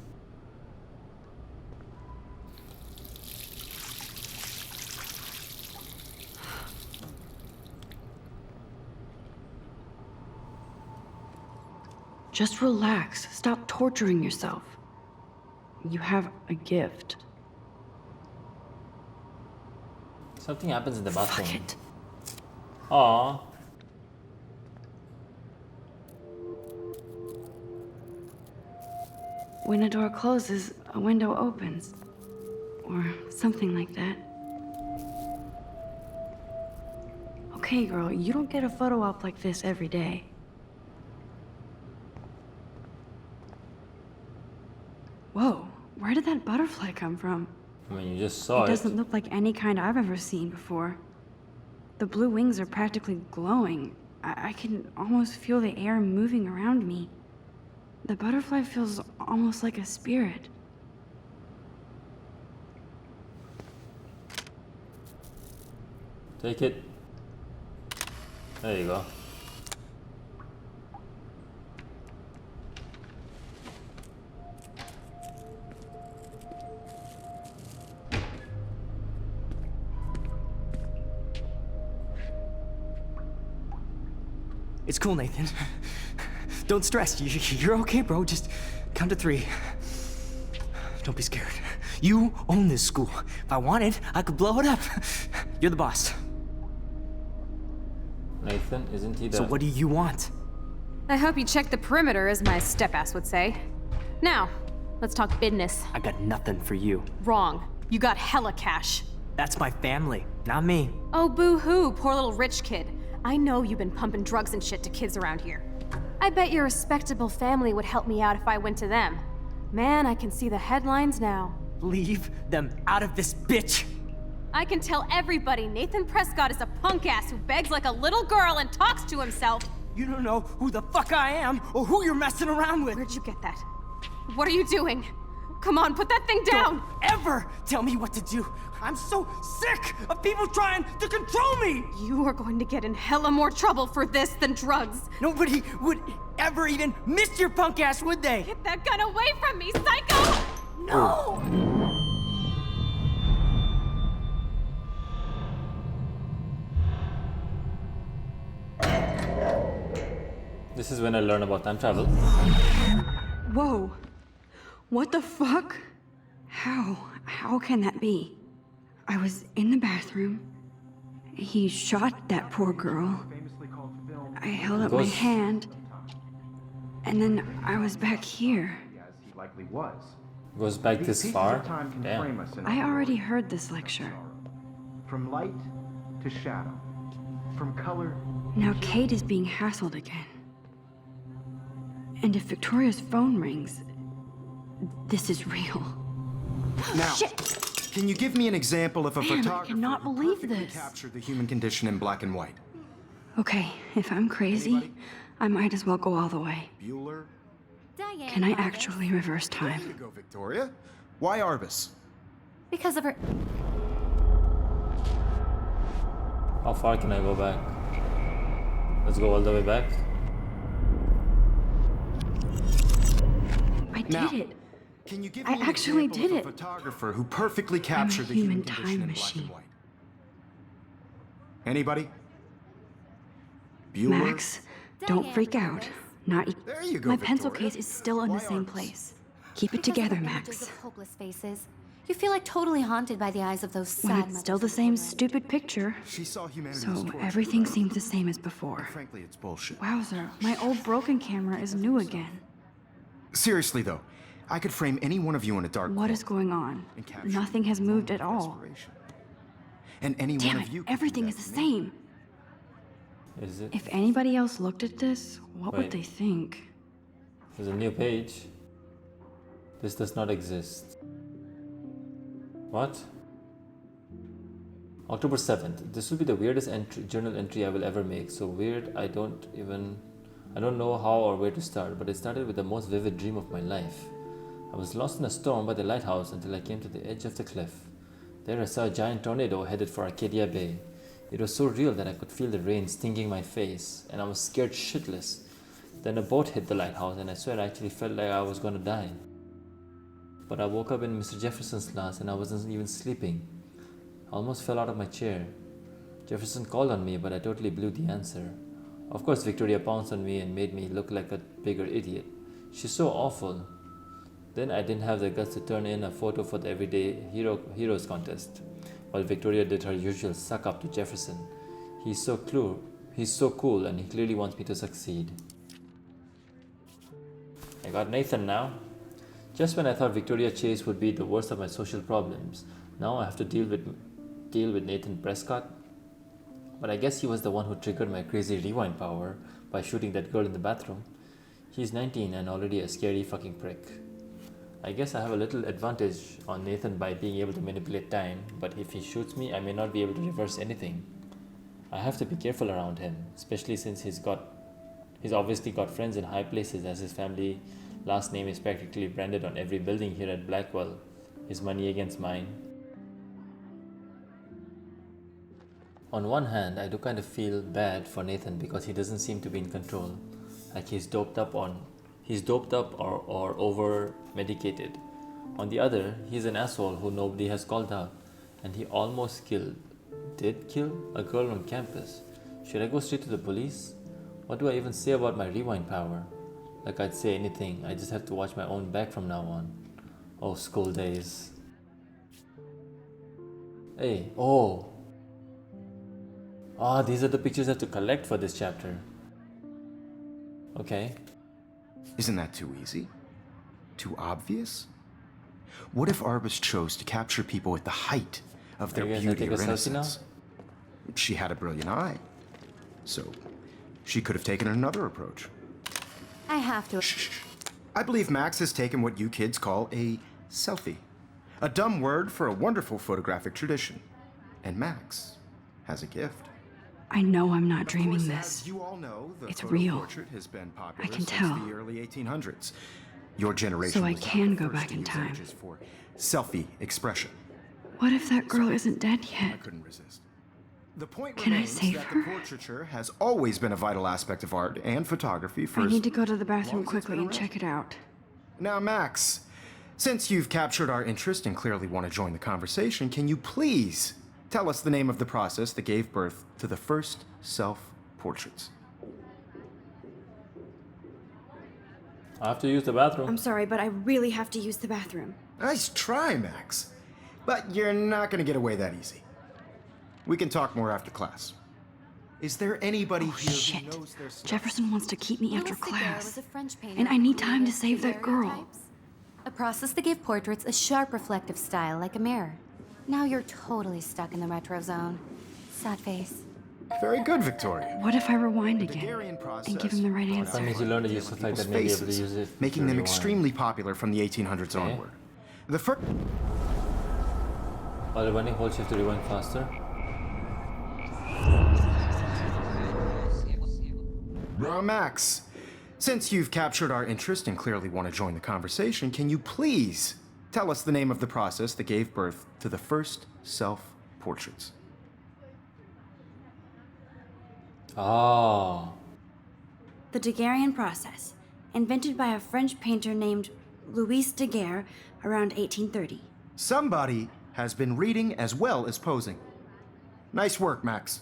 Just relax. Stop torturing yourself. You have a gift. Something happens in the bathroom. Fuck it. Aww. When a door closes, a window opens. Or something like that. Okay, girl, you don't get a photo op like this every day. Whoa, where did that butterfly come from? I mean, you just saw It it. doesn't look like any kind I've ever seen before. The blue wings are practically glowing. I can almost feel the air moving around me. The butterfly feels almost like a spirit. Take it. There you go. It's cool, Nathan. Don't stress. You're okay, bro. Just count to 3. Don't be scared. You own this school. If I wanted, I could blow it up. You're the boss. Nathan, isn't he the... So what do you want? I hope you check the perimeter, as my step-ass would say. Now, let's talk business. I got nothing for you. Wrong. You got hella cash. That's my family, not me. Oh, boo-hoo, poor little rich kid. I know you've been pumping drugs and shit to kids around here. I bet your respectable family would help me out if I went to them. Man, I can see the headlines now. Leave them out of this, bitch! I can tell everybody Nathan Prescott is a punk ass who begs like a little girl and talks to himself. You don't know who the fuck I am or who you're messing around with. Where'd you get that? What are you doing? Come on, put that thing down! Don't ever tell me what to do. I'm so sick of people trying to control me! You are going to get in hella more trouble for this than drugs. Nobody would ever even miss your punk ass, would they? Get that gun away from me, psycho! No! This is when I learn about time travel. Whoa. What the fuck? How can that be? I was in the bathroom. He shot that poor girl. I held up my hand. And then I was back here. As he likely was. Goes back These this pieces far. of time can Damn. frame us in I a already world heard this lecture. from light to shadow, from color. Now Kate is being hassled again. And if Victoria's phone rings, this is real. Now, Shit! can you give me an example of a Man, I photographer cannot who believe perfectly this. captured the human condition in black and white? Okay, if I'm crazy, I might as well go all the way. Bueller? Diane. Can I Arbus. actually reverse Way time? to go, Victoria. Why Arbus? Because of her. How far can I go back? Let's go all the way back. I did Now, it. Can you give I me an actually example did of a it. photographer who perfectly captured the human human condition time in black machine. and white? Anybody? Bueller? Max, don't freak out. Not e- There you go, My pencil Victoria. case is still in the Why same aren't- place. Keep it Because of together, the images Max. of hopeless faces. You feel like totally haunted by the eyes of those sad When it's still the mothers of same women. stupid picture, She saw humanity so as torture, everything right? seems the same as before. Frankly, it's bullshit. Wowzer, my old broken camera is new again. Seriously, though, I could frame any one of you in a dark What cloak is going on? and capture Nothing has you in a moved moment at of all. desperation. And any Damn one it, of you could do everything that is the to me. same. Is it? If anybody else looked at this, what Wait. would they think? There's a new page. This does not exist. What? October 7th. This will be the weirdest journal entry I will ever make. So weird, I don't know how or where to start, but it started with the most vivid dream of my life. I was lost in a storm by the lighthouse until I came to the edge of the cliff. There I saw a giant tornado headed for Arcadia Bay. It was so real that I could feel the rain stinging my face, and I was scared shitless. Then a boat hit the lighthouse, and I swear I actually felt like I was gonna die. But I woke up in Mr. Jefferson's class, and I wasn't even sleeping. I almost fell out of my chair. Jefferson called on me, but I totally blew the answer. Of course, Victoria pounced on me and made me look like a bigger idiot. She's so awful. Then I didn't have the guts to turn in a photo for the Everyday Heroes contest, while Victoria did her usual suck up to Jefferson. He's so cool, and he clearly wants me to succeed. I got Nathan now. Just when I thought Victoria Chase would be the worst of my social problems, now I have to deal with Nathan Prescott. But I guess he was the one who triggered my crazy rewind power by shooting that girl in the bathroom. He's 19 and already a scary fucking prick. I guess I have a little advantage on Nathan by being able to manipulate time, but if he shoots me, I may not be able to reverse anything. I have to be careful around him, especially since he's obviously got friends in high places, as his family last name is practically branded on every building here at Blackwell. His money against mine. On one hand, I do kind of feel bad for Nathan because he doesn't seem to be in control. Like he's doped up or over medicated. On the other, he's an asshole who nobody has called out, and he almost did kill a girl on campus. Should I go straight to the police? What do I even say about my rewind power? Like I'd say anything, I just have to watch my own back from now on. Oh, school days. Hey, oh! Ah, these are the pictures I have to collect for this chapter. Okay. Isn't that too easy? Too obvious? What if Arbus chose to capture people at the height of their Are you guys beauty gonna or take a selfie now? innocence? She had a brilliant eye. So, she could have taken another approach. I have to. Shh. I believe Max has taken what you kids call a selfie. A dumb word for a wonderful photographic tradition. And Max has a gift. I know I'm not Of dreaming course, this. as you all know, the It's photo real. portrait has been popular I can since tell. the early 1800s. Your generation So I was not can the go first back to in use time. images for selfie expression. What if that girl isn't dead I yet? couldn't resist. The point Can I remains save that her? the portraiture has always been a vital aspect of art and photography for I as need to go to the long bathroom as it's quickly been and around. check it out. Now, Max, since you've captured our interest and clearly want to join the conversation, can you please tell us the name of the process that gave birth to the first self-portraits? I have to use the bathroom. I'm sorry, but I really have to use the bathroom. Nice try, Max. But you're not going to get away that easy. We can talk more after class. Is there anybody Oh, here shit. who knows their stuff? Jefferson wants to keep me after Louis Daguerre class. was a French painter And I who need time to created save that girl. daguerreotypes, a process that gave portraits a sharp reflective style like a mirror. Now you're totally stuck in the retro zone. Sad face. Very good, Victoria. What if I rewind The again Daguerrean process and give him the right brought answer? That means you learn to use stuff like that, maybe able to faces, use it. making to them rewind. extremely popular from the 1800s Okay. onward. The first. While running, hold shift to rewind faster. Max, since you've captured our interest and clearly want to join the conversation, can you please tell us the name of the process that gave birth to the first self-portraits? Oh. The Daguerrean process, invented by a French painter named Louis Daguerre around 1830. Somebody has been reading as well as posing. Nice work, Max.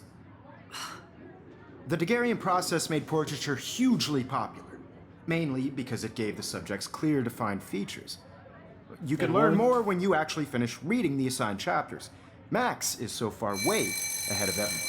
The Daguerrean process made portraiture hugely popular, mainly because it gave the subjects clear, defined features. You can learn more when you actually finish reading the assigned chapters. Max is so far way ahead of everyone.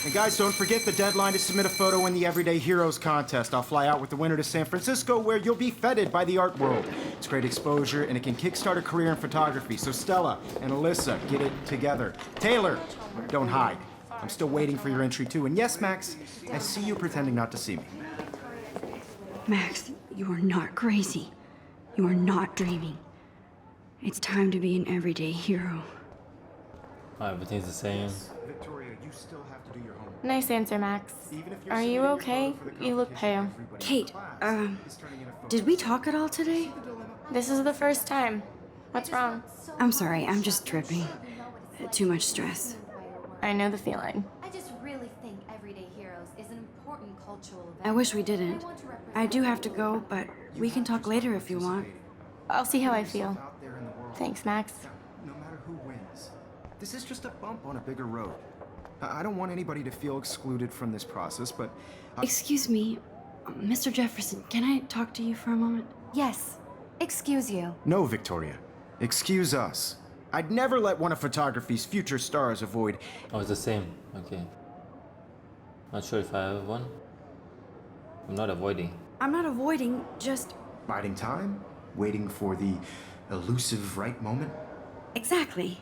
And guys, don't forget the deadline to submit a photo in the Everyday Heroes contest. I'll fly out with the winner to San Francisco, where you'll be feted by the art world. It's great exposure, and it can kickstart a career in photography. So Stella and Alyssa, get it together. Taylor, don't hide. I'm still waiting for your entry too. And yes, Max, I see you pretending not to see me. Max, you are not crazy. You are not dreaming. It's time to be an everyday hero. Everything's the same. Victoria, you still have to do your homework. Nice answer, Max. Are you okay? You look pale. Kate, did we talk at all today? This is the first time. What's wrong? I'm sorry, I'm just tripping. Too much stress. I know the feeling. I just really think Everyday Heroes is an important cultural event. I wish we didn't. I do have to go, but we can talk later if you want. I'll see how I feel. Thanks, Max. No matter who wins, this is just a bump on a bigger road. I don't want anybody to feel excluded from this process, but... Excuse me, Mr. Jefferson, can I talk to you for a moment? Yes. Excuse you. No, Victoria. Excuse us. I'd never let one of photography's future stars avoid... Oh, it's the same. Okay. Not sure if I have one. I'm not avoiding. I'm not avoiding, just... biding time? Waiting for the elusive right moment? Exactly.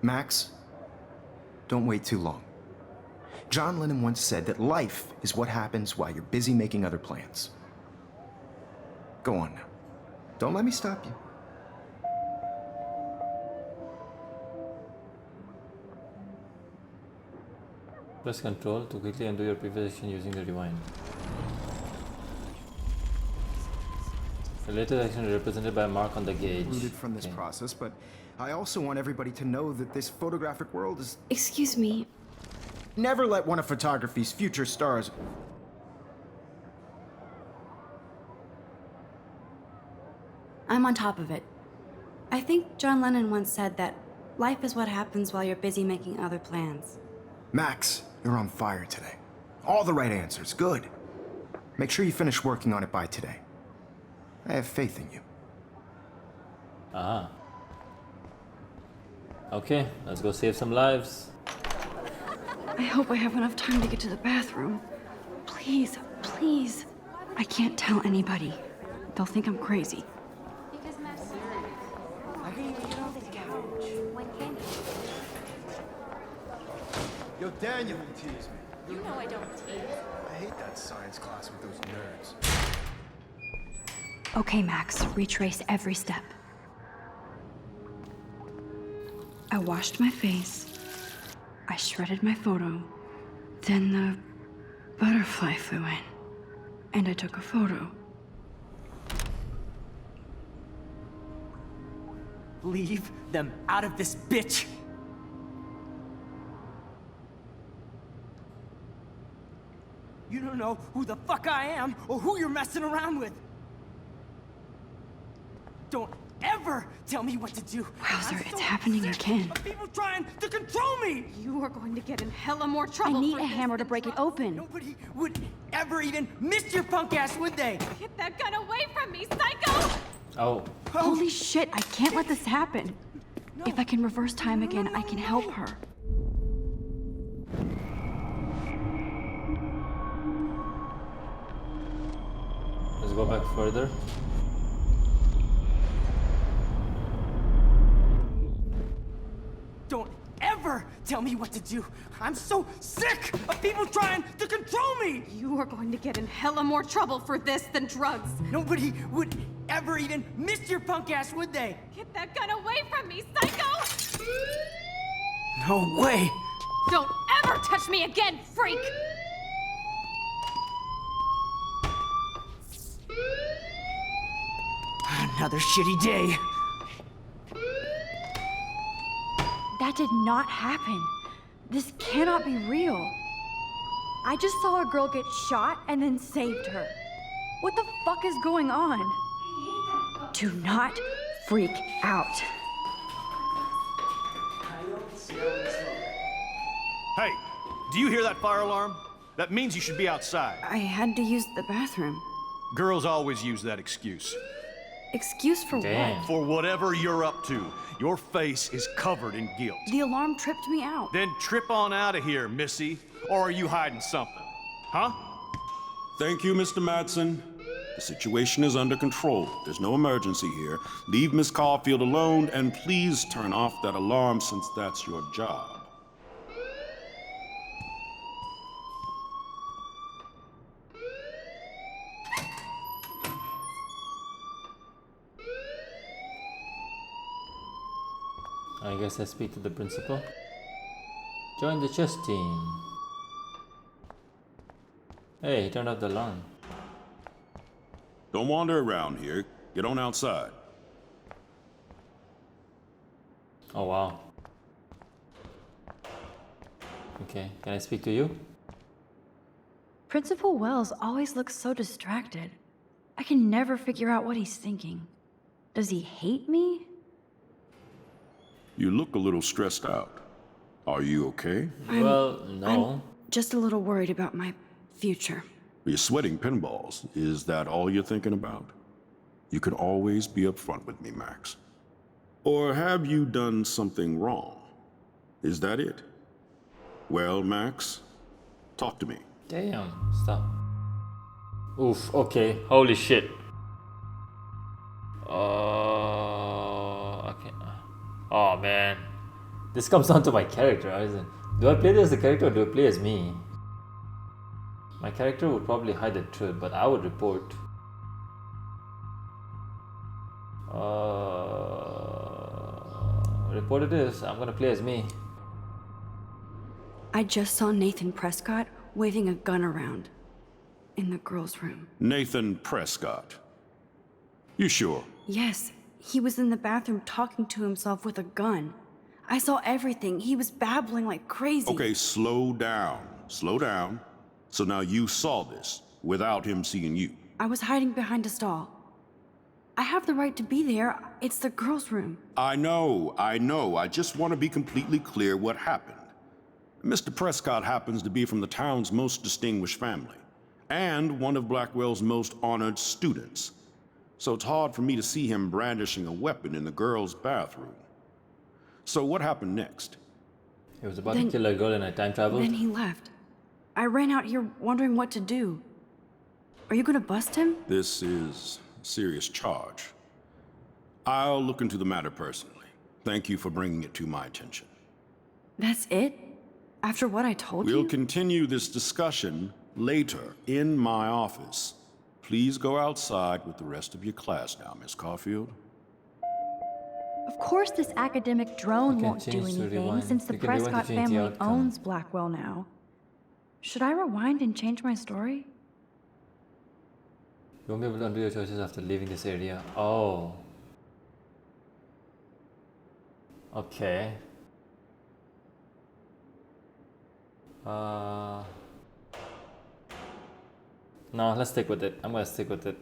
Max, don't wait too long. John Lennon once said that life is what happens while you're busy making other plans. Go on now. Don't let me stop you. Press Ctrl to quickly undo your previous action using the rewind. The latest action is represented by a mark on the gauge. Excluded from this process, but I also want everybody to know that this photographic world is... Excuse me. Never let one of photography's future stars... I'm on top of it. I think John Lennon once said that life is what happens while you're busy making other plans. Max, you're on fire today. All the right answers. Good. Make sure you finish working on it by today. I have faith in you. Ah. Okay, let's go save some lives. I hope I have enough time to get to the bathroom. Please, please. I can't tell anybody. They'll think I'm crazy. Yo, Daniel, you tease me. You know I don't tease. I hate that science class with those nerds. Okay, Max, retrace every step. I washed my face. I shredded my photo. Then the butterfly flew in. And I took a photo. Leave them out of this bitch! You don't know who the fuck I am or who you're messing around with. Don't ever tell me what to do. Wowzer, it's happening again. Of people trying to control me. You are going to get in hella more trouble. I need for a this hammer to than break it drugs. open. Nobody would ever even miss your punk ass, would they? Get that gun away from me, psycho! Oh. Holy shit, I can't let this happen. If I can reverse time again, I can help her. Let's go back further. Don't ever tell me what to do. I'm so sick of people trying to control me. You are going to get in hella more trouble for this than drugs. Nobody would ever even miss your punk ass, would they? Get that gun away from me, psycho! No way. Don't ever touch me again, freak! Another shitty day. That did not happen. This cannot be real. I just saw a girl get shot and then saved her. What the fuck is going on? Do not freak out. Hey, do you hear that fire alarm? That means you should be outside. I had to use the bathroom. Girls always use that excuse. Excuse for Damn. what? For whatever you're up to, your face is covered in guilt. The alarm tripped me out. Then trip on out of here, Missy. Or are you hiding something? Huh? Thank you, Mr. Madsen. The situation is under control. There's no emergency here. Leave Miss Caulfield alone, and please turn off that alarm since that's your job. I guess I speak to the principal. Join the chess team. Hey, he turned off the alarm. Don't wander around here. Get on outside. Oh wow. Okay, can I speak to you? Principal Wells always looks so distracted. I can never figure out what he's thinking. Does he hate me? You look a little stressed out. Are you okay? Well, no. I'm just a little worried about my future. You're sweating pinballs. Is that all you're thinking about? You can always be upfront with me, Max. Or have you done something wrong? Is that it? Well, Max, talk to me. Damn, stop. Oof, okay, holy shit. Okay. Oh man. This comes down to my character, isn't it? Do I play as the character or do I play as me? My character would probably hide the truth, but I would report. Report it is. I'm gonna play as me. I just saw Nathan Prescott waving a gun around in the girls' room. Nathan Prescott. You sure? Yes, he was in the bathroom talking to himself with a gun. I saw everything. He was babbling like crazy. Okay, slow down. Slow down. So now you saw this without him seeing you. I was hiding behind a stall. I have the right to be there. It's the girls' room. I know. I just want to be completely clear what happened. Mr. Prescott happens to be from the town's most distinguished family, and one of Blackwell's most honored students. So it's hard for me to see him brandishing a weapon in the girls' bathroom. So what happened next? He was about to kill a girl and I time traveled. Then he left. I ran out here wondering what to do. Are you gonna bust him? This is a serious charge. I'll look into the matter personally. Thank you for bringing it to my attention. That's it? After what I told you? We'll continue this discussion later in my office. Please go outside with the rest of your class now, Miss Caulfield. Of course this academic drone You can won't do change to anything rewind. since the You can rewind to Prescott change the family outcome. owns Blackwell now. Should I rewind and change my story? You won't be able to undo your choices after leaving this area. Oh. Okay. No, let's stick with it. I'm gonna stick with it.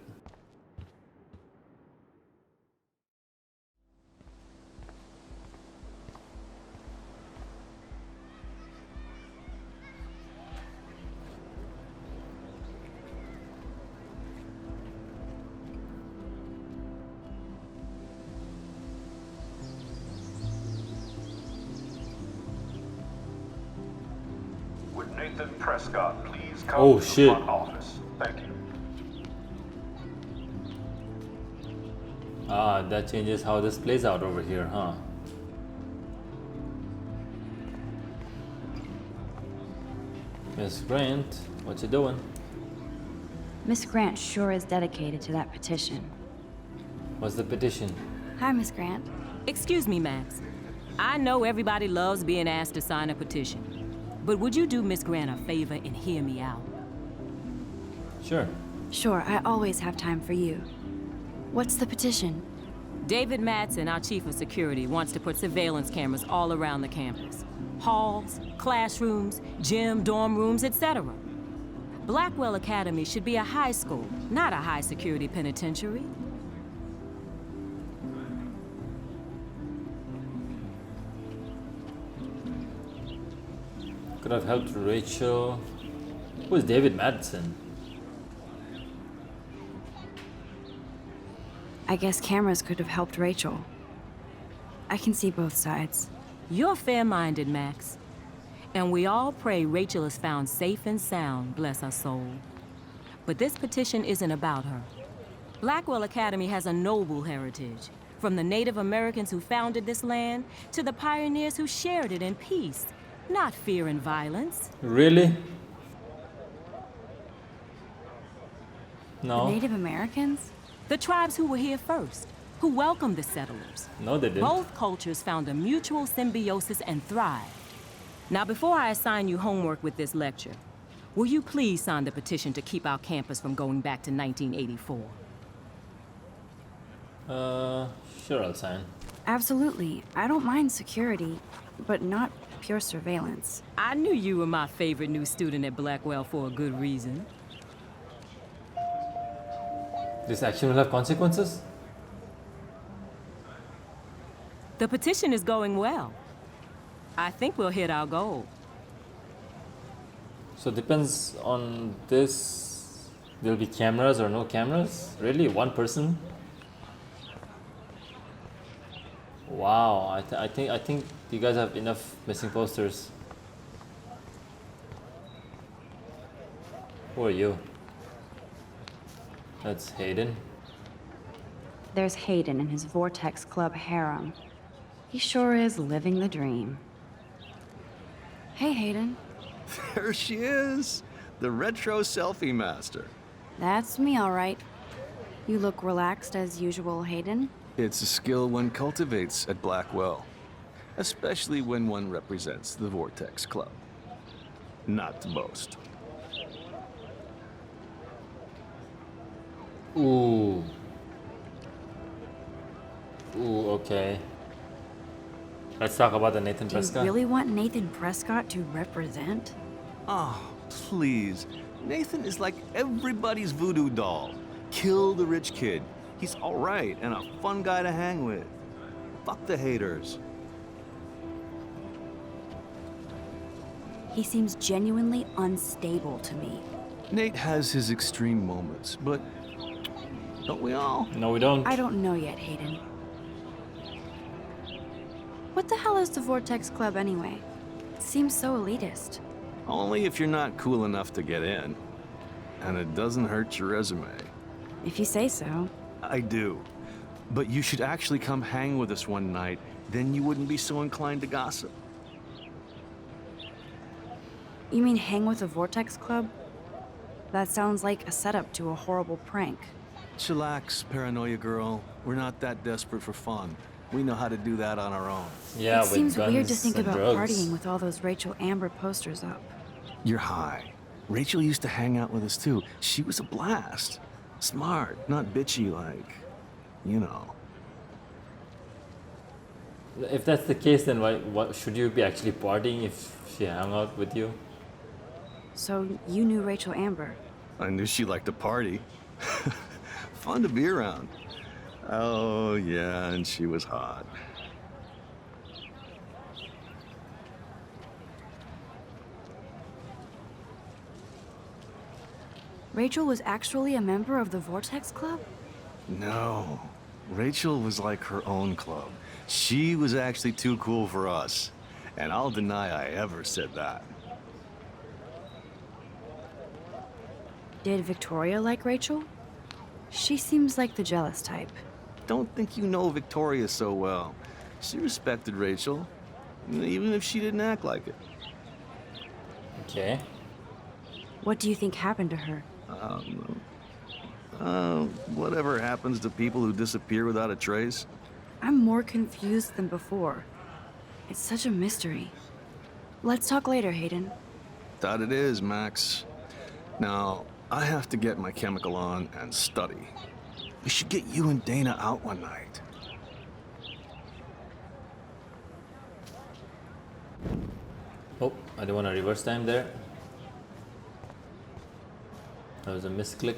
Would Nathan Prescott please come Oh, to the shit. front office? Thank you. Ah, that changes how this plays out over here, huh? Miss Grant, what you doing? Miss Grant sure is dedicated to that petition. What's the petition? Hi, Miss Grant. Excuse me, Max. I know everybody loves being asked to sign a petition, but would you do Miss Grant a favor and hear me out? Sure. Sure, I always have time for you. What's the petition? David Madsen, our chief of security, wants to put surveillance cameras all around the campus. Halls, classrooms, gym, dorm rooms, etc. Blackwell Academy should be a high school, not a high-security penitentiary. Could have helped Rachel. Who is David Madsen? I guess cameras could have helped Rachel. I can see both sides. You're fair-minded, Max. And we all pray Rachel is found safe and sound, bless her soul. But this petition isn't about her. Blackwell Academy has a noble heritage, from the Native Americans who founded this land to the pioneers who shared it in peace, not fear and violence. Really? The No. Native Americans? The tribes who were here first, who welcomed the settlers. No, they didn't. Both cultures found a mutual symbiosis and thrived. Now, before I assign you homework with this lecture, will you please sign the petition to keep our campus from going back to 1984? Sure, I'll sign. Absolutely. I don't mind security, but not pure surveillance. I knew you were my favorite new student at Blackwell for a good reason. This action will have consequences? The petition is going well. I think we'll hit our goal. So it depends on this. There'll be cameras or no cameras? Really? One person? Wow, I think you guys have enough missing posters. Who are you? That's Hayden. There's Hayden and his Vortex Club harem. He sure is living the dream. Hey, Hayden. There she is, the retro selfie master. That's me, all right. You look relaxed as usual, Hayden. It's a skill one cultivates at Blackwell, especially when one represents the Vortex Club. Not to boast. Ooh. Ooh, okay. Let's talk about the Nathan Do you Prescott. really want Nathan Prescott to represent? Oh, please. Nathan is like everybody's voodoo doll. Kill the rich kid. He's all right and a fun guy to hang with. Fuck the haters. He seems genuinely unstable to me. Nate has his extreme moments, but don't we all? No, we don't. I don't know yet, Hayden. What the hell is the Vortex Club anyway? It seems so elitist. Only if you're not cool enough to get in. And it doesn't hurt your resume. If you say so. I do. But you should actually come hang with us one night, then you wouldn't be so inclined to gossip. You mean hang with the Vortex Club? That sounds like a setup to a horrible prank. Chillax, paranoia girl. We're not that desperate for fun. We know how to do that on our own. Yeah, It with seems guns weird to think and about drugs. partying with all those Rachel Amber posters up. You're high. Rachel used to hang out with us too. She was a blast. Smart, not bitchy like, you know. If that's the case, then why should you be actually partying if she hung out with you? So you knew Rachel Amber. I knew she liked to party. Fun to be around. Oh, yeah, and she was hot. Rachel was actually a member of the Vortex Club? No. Rachel was like her own club. She was actually too cool for us. And I'll deny I ever said that. Did Victoria like Rachel? She seems like the jealous type. Don't think you know Victoria so well. She respected Rachel, even if she didn't act like it. Okay. What do you think happened to her? Whatever happens to people who disappear without a trace. I'm more confused than before. It's such a mystery. Let's talk later, Hayden. That it is, Max. Now, I have to get my chemical on and study. We should get you and Dana out one night. Oh, I don't want to reverse time there. That was a misclick.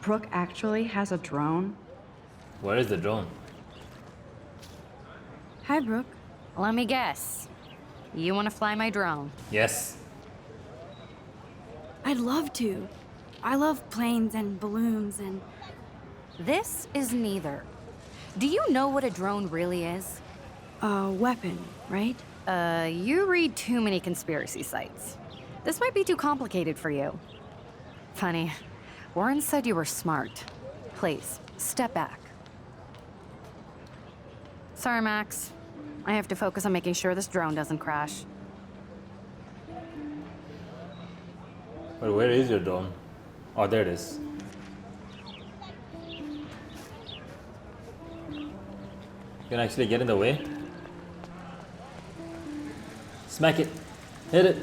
Brooke actually has a drone? Where is the drone? Hi, Brooke. Let me guess. You want to fly my drone? Yes. I'd love to. I love planes and balloons and... This is neither. Do you know what a drone really is? a weapon, right? You read too many conspiracy sites. This might be too complicated for you. Funny. Warren said you were smart. Please, step back. Sorry, Max. I have to focus on making sure this drone doesn't crash. But where is your drone? Oh, there it is. You can actually get in the way. Smack it. Hit it.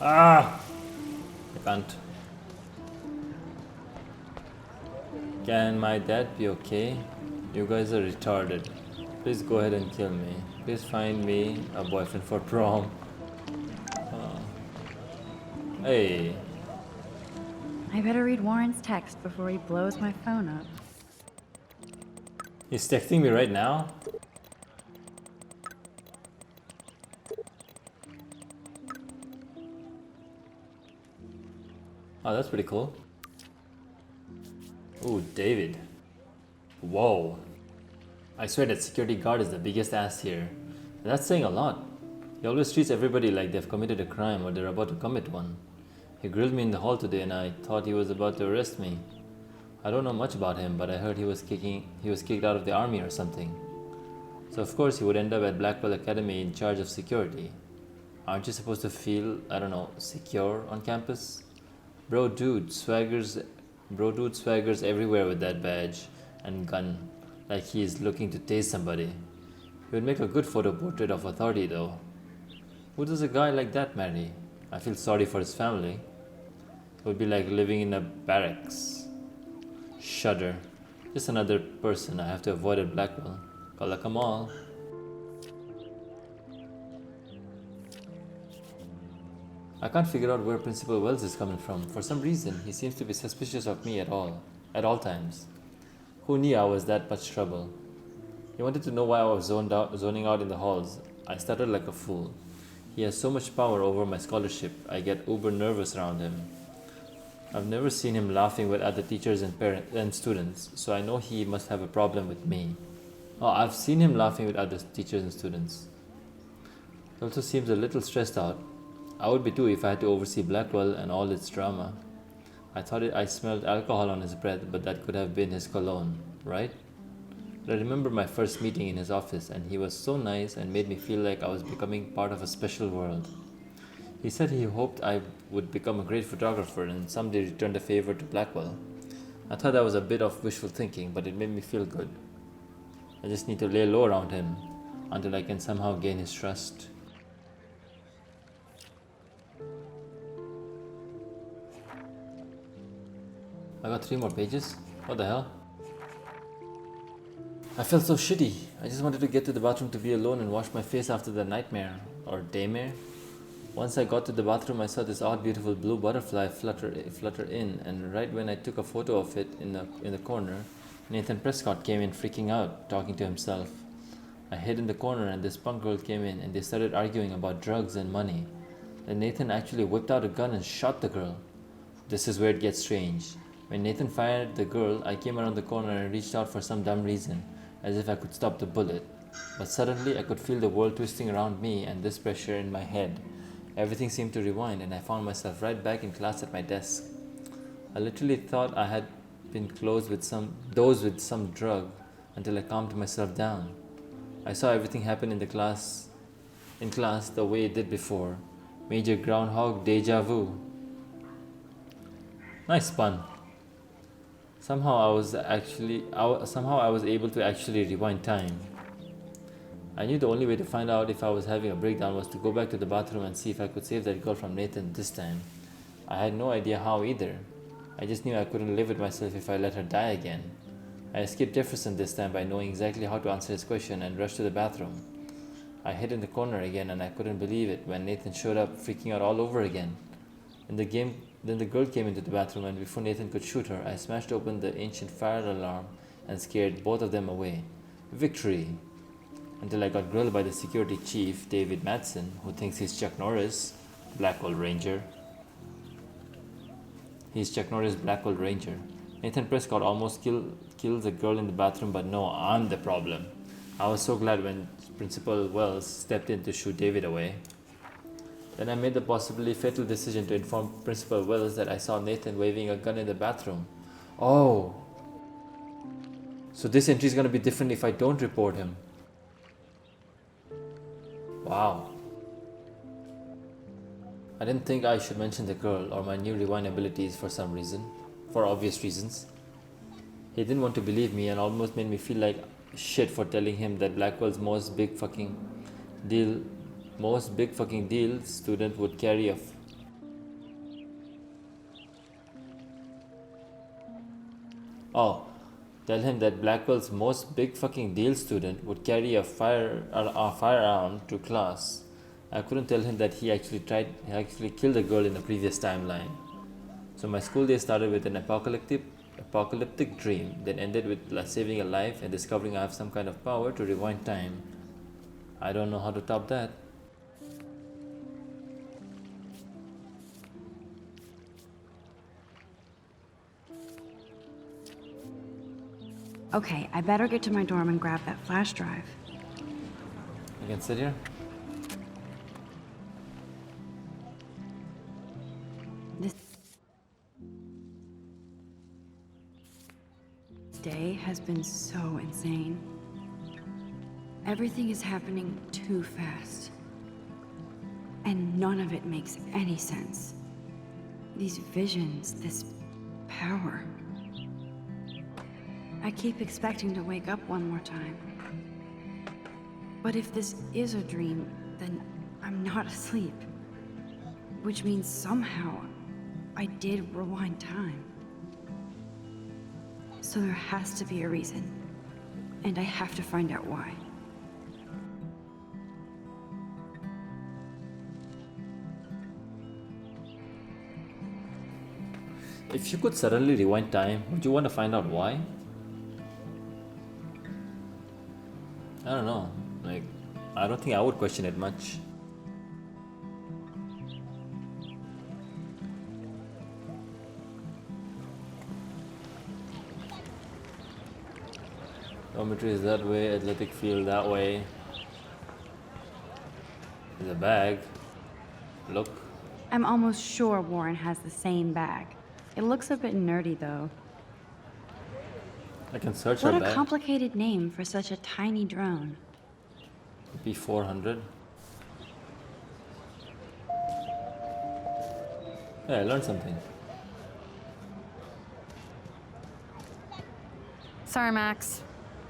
Ah! I can't. Can my dad be okay? You guys are retarded. Please go ahead and kill me. Please find me a boyfriend for prom. Hey. I better read Warren's text before he blows my phone up. He's texting me right now? Oh, that's pretty cool. Ooh, David. Whoa. I swear that security guard is the biggest ass here. And that's saying a lot. He always treats everybody like they've committed a crime or they're about to commit one. He grilled me in the hall today and I thought he was about to arrest me. I don't know much about him, but I heard he was kicked out of the army or something. So of course he would end up at Blackwell Academy in charge of security. Aren't you supposed to feel, I don't know, secure on campus? Bro dude swaggers everywhere with that badge and gun, like he is looking to tase somebody. He would make a good photo portrait of authority though. Who does a guy like that marry? I feel sorry for his family. It would be like living in a barracks. Shudder. Just another person I have to avoid at Blackwell. Kala Kamal. I can't figure out where Principal Wells is coming from. For some reason, he seems to be suspicious of me at all times. Who knew I was that much trouble? He wanted to know why I was zoning out in the halls. I stuttered like a fool. He has so much power over my scholarship, I get uber nervous around him. I've never seen him laughing with other teachers and students, so I know he must have a problem with me. Oh, I've seen him laughing with other teachers and students. He also seems a little stressed out. I would be too if I had to oversee Blackwell and all its drama. I thought I smelled alcohol on his breath, but that could have been his cologne, right? But I remember my first meeting in his office, and he was so nice and made me feel like I was becoming part of a special world. He said he hoped I would become a great photographer and someday return the favor to Blackwell. I thought that was a bit of wishful thinking, but it made me feel good. I just need to lay low around him until I can somehow gain his trust. I got 3 more pages? What the hell? I felt so shitty. I just wanted to get to the bathroom to be alone and wash my face after the nightmare, or daymare. Once I got to the bathroom, I saw this odd, beautiful blue butterfly flutter in, and right when I took a photo of it in the corner, Nathan Prescott came in freaking out, talking to himself. I hid in the corner and this punk girl came in and they started arguing about drugs and money. Then Nathan actually whipped out a gun and shot the girl. This is where it gets strange. When Nathan fired the girl, I came around the corner and reached out for some dumb reason, as if I could stop the bullet. But suddenly I could feel the world twisting around me and this pressure in my head. Everything seemed to rewind and I found myself right back in class at my desk. I literally thought I had been dosed with some drug until I calmed myself down. I saw everything happen in class the way it did before. Major Groundhog Deja Vu. Nice pun. Somehow I was able to actually rewind time. I knew the only way to find out if I was having a breakdown was to go back to the bathroom and see if I could save that girl from Nathan this time. I had no idea how either. I just knew I couldn't live with myself if I let her die again. I escaped Jefferson this time by knowing exactly how to answer his question and rushed to the bathroom. I hid in the corner again and I couldn't believe it when Nathan showed up freaking out all over again. In the game Then the girl came into the bathroom, and before Nathan could shoot her, I smashed open the ancient fire alarm and scared both of them away. Victory! Until I got grilled by the security chief, David Madsen, who thinks he's Chuck Norris, Blackwell Ranger. He's Chuck Norris, Blackwell Ranger. Nathan Prescott almost kills a girl in the bathroom, but no, I'm the problem. I was so glad when Principal Wells stepped in to shoot David away. Then I made the possibly fatal decision to inform Principal Wells that I saw Nathan waving a gun in the bathroom. Oh! So this entry is going to be different if I don't report him. Wow. I didn't think I should mention the girl or my new rewind abilities for some reason. For obvious reasons. He didn't want to believe me and almost made me feel like shit for telling him that Blackwell's most big fucking deal student would carry a tell him that Blackwell's most big fucking deal student would carry a firearm to class. I couldn't tell him that he actually killed a girl in the previous timeline. So my school day started with an apocalyptic dream, then ended with saving a life and discovering I have some kind of power to rewind time. I don't know how to top that. Okay, I better get to my dorm and grab that flash drive. You can sit here. This day has been so insane. Everything is happening too fast. And none of it makes any sense. These visions, this power. I keep expecting to wake up one more time. But if this is a dream, then I'm not asleep. Which means somehow I did rewind time. So there has to be a reason. And I have to find out why. If you could suddenly rewind time, would you want to find out why? I don't know. I don't think I would question it much. Dormitory is that way, athletic field that way. There's a bag. Look. I'm almost sure Warren has the same bag. It looks a bit nerdy though. I can search What her a bag. complicated name for such a tiny drone. P400. Yeah, I learned something. Sorry, Max.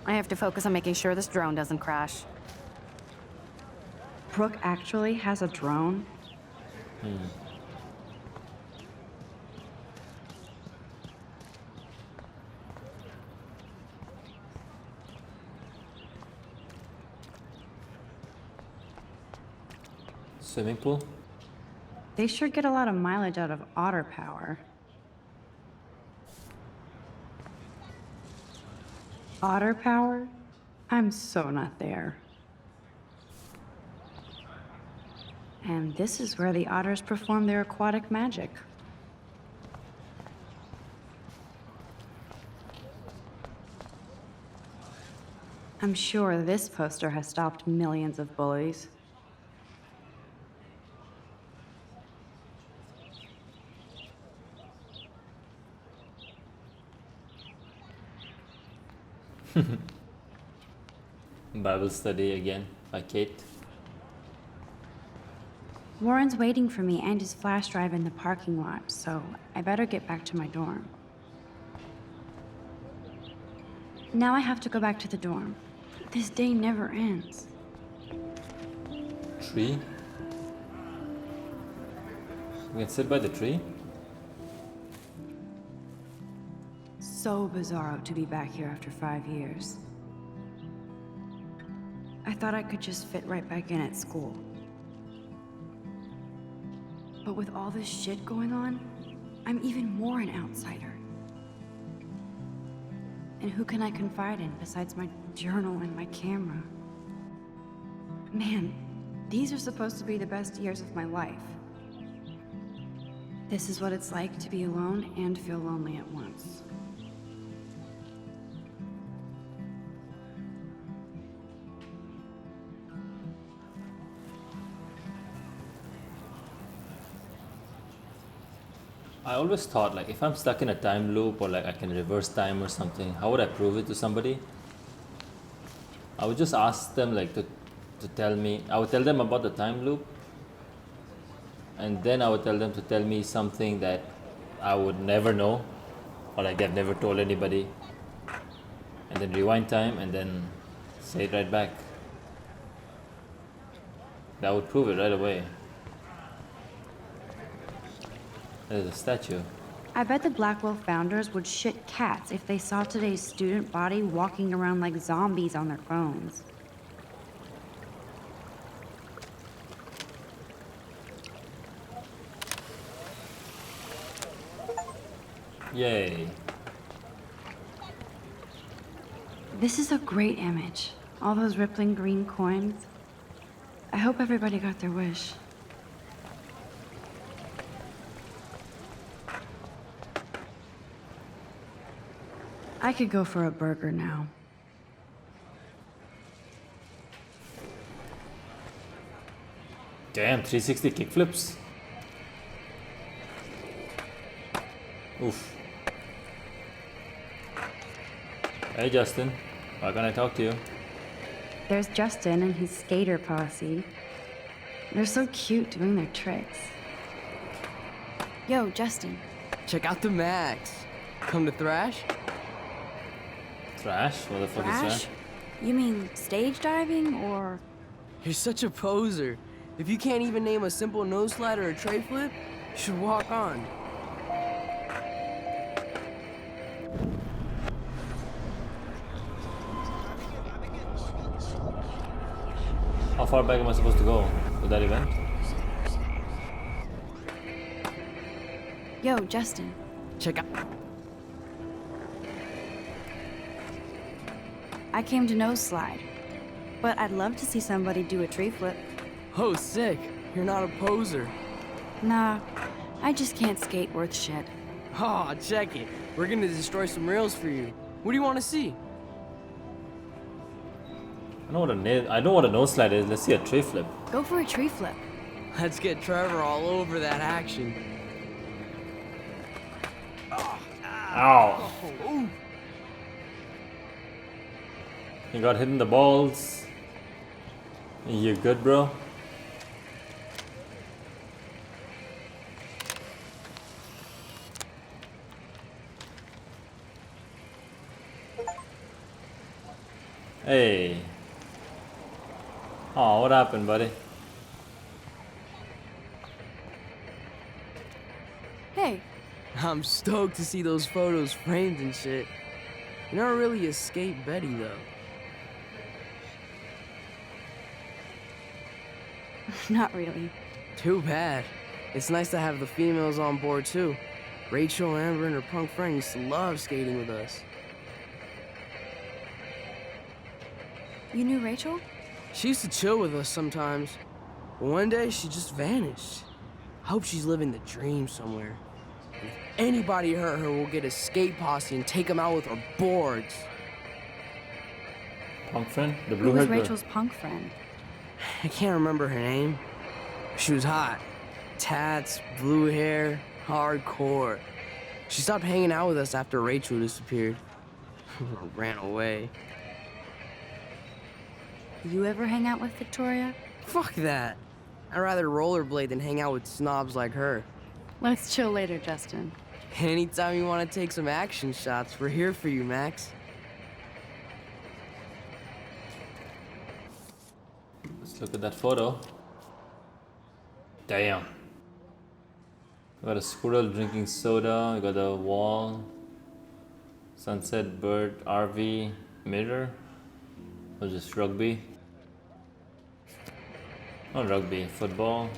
I have to focus on making sure this drone doesn't crash. Brooke actually has a drone? Swimming pool? They sure get a lot of mileage out of otter power. Otter power? I'm so not there. And this is where the otters perform their aquatic magic. I'm sure this poster has stopped millions of bullies. Bible study again by Kate. Warren's waiting for me and his flash drive in the parking lot, so I better get back to my dorm. Now I have to go back to the dorm. This day never ends. Tree? We can sit by the tree? So bizarro to be back here after 5 years. I thought I could just fit right back in at school. But with all this shit going on, I'm even more an outsider. And who can I confide in besides my journal and my camera? Man, these are supposed to be the best years of my life. This is what it's like to be alone and feel lonely at once. I always thought, like, if I'm stuck in a time loop or like I can reverse time or something, how would I prove it to somebody? I would just ask them like to tell me. I would tell them about the time loop, and then I would tell them to tell me something that I would never know, or like I've never told anybody, and then rewind time and then say it right back. That would prove it right away. There's a statue. I bet the Blackwell founders would shit cats if they saw today's student body walking around like zombies on their phones. Yay. This is a great image. All those rippling green coins. I hope everybody got their wish. I could go for a burger now. Damn, 360 kickflips. Oof. Hey Justin, why can't I talk to you? There's Justin and his skater posse. They're so cute doing their tricks. Yo, Justin. Check out the Max. Come to thrash? Thrash? What the fuck is Thrash? that? You mean stage diving or... You're such a poser. If you can't even name a simple nose slide or a tray flip, you should walk on. How far back am I supposed to go to that event? Yo, Justin. Check out. I came to nose slide, but I'd love to see somebody do a tree flip. Oh, sick. You're not a poser. Nah, I just can't skate worth shit. Oh, check it. We're gonna destroy some rails for you. What do you want to see? I know what a nose slide is. Let's see a tree flip. Go for a tree flip. Let's get Trevor all over that action. Ow! You got hit in the balls. You good, bro? Hey. Oh, what happened, buddy? Hey. I'm stoked to see those photos framed and shit. You never really escaped Betty, though. Not really. Too bad. It's nice to have the females on board, too. Rachel, Amber, and her punk friend used to love skating with us. You knew Rachel? She used to chill with us sometimes. But one day, she just vanished. I hope she's living the dream somewhere. If anybody hurt her, we'll get a skate posse and take them out with our boards. Punk friend? The Who blue was haired girl. Rachel's punk friend? I can't remember her name. She was hot. Tats, blue hair, hardcore. She stopped hanging out with us after Rachel disappeared. Ran away. You ever hang out with Victoria? Fuck that. I'd rather rollerblade than hang out with snobs like her. Let's chill later, Justin. Anytime you want to take some action shots, we're here for you, Max. Let's look at that photo. Damn. We got a squirrel drinking soda. We got a wall. Sunset bird, RV, mirror. Or just rugby. Not rugby, football.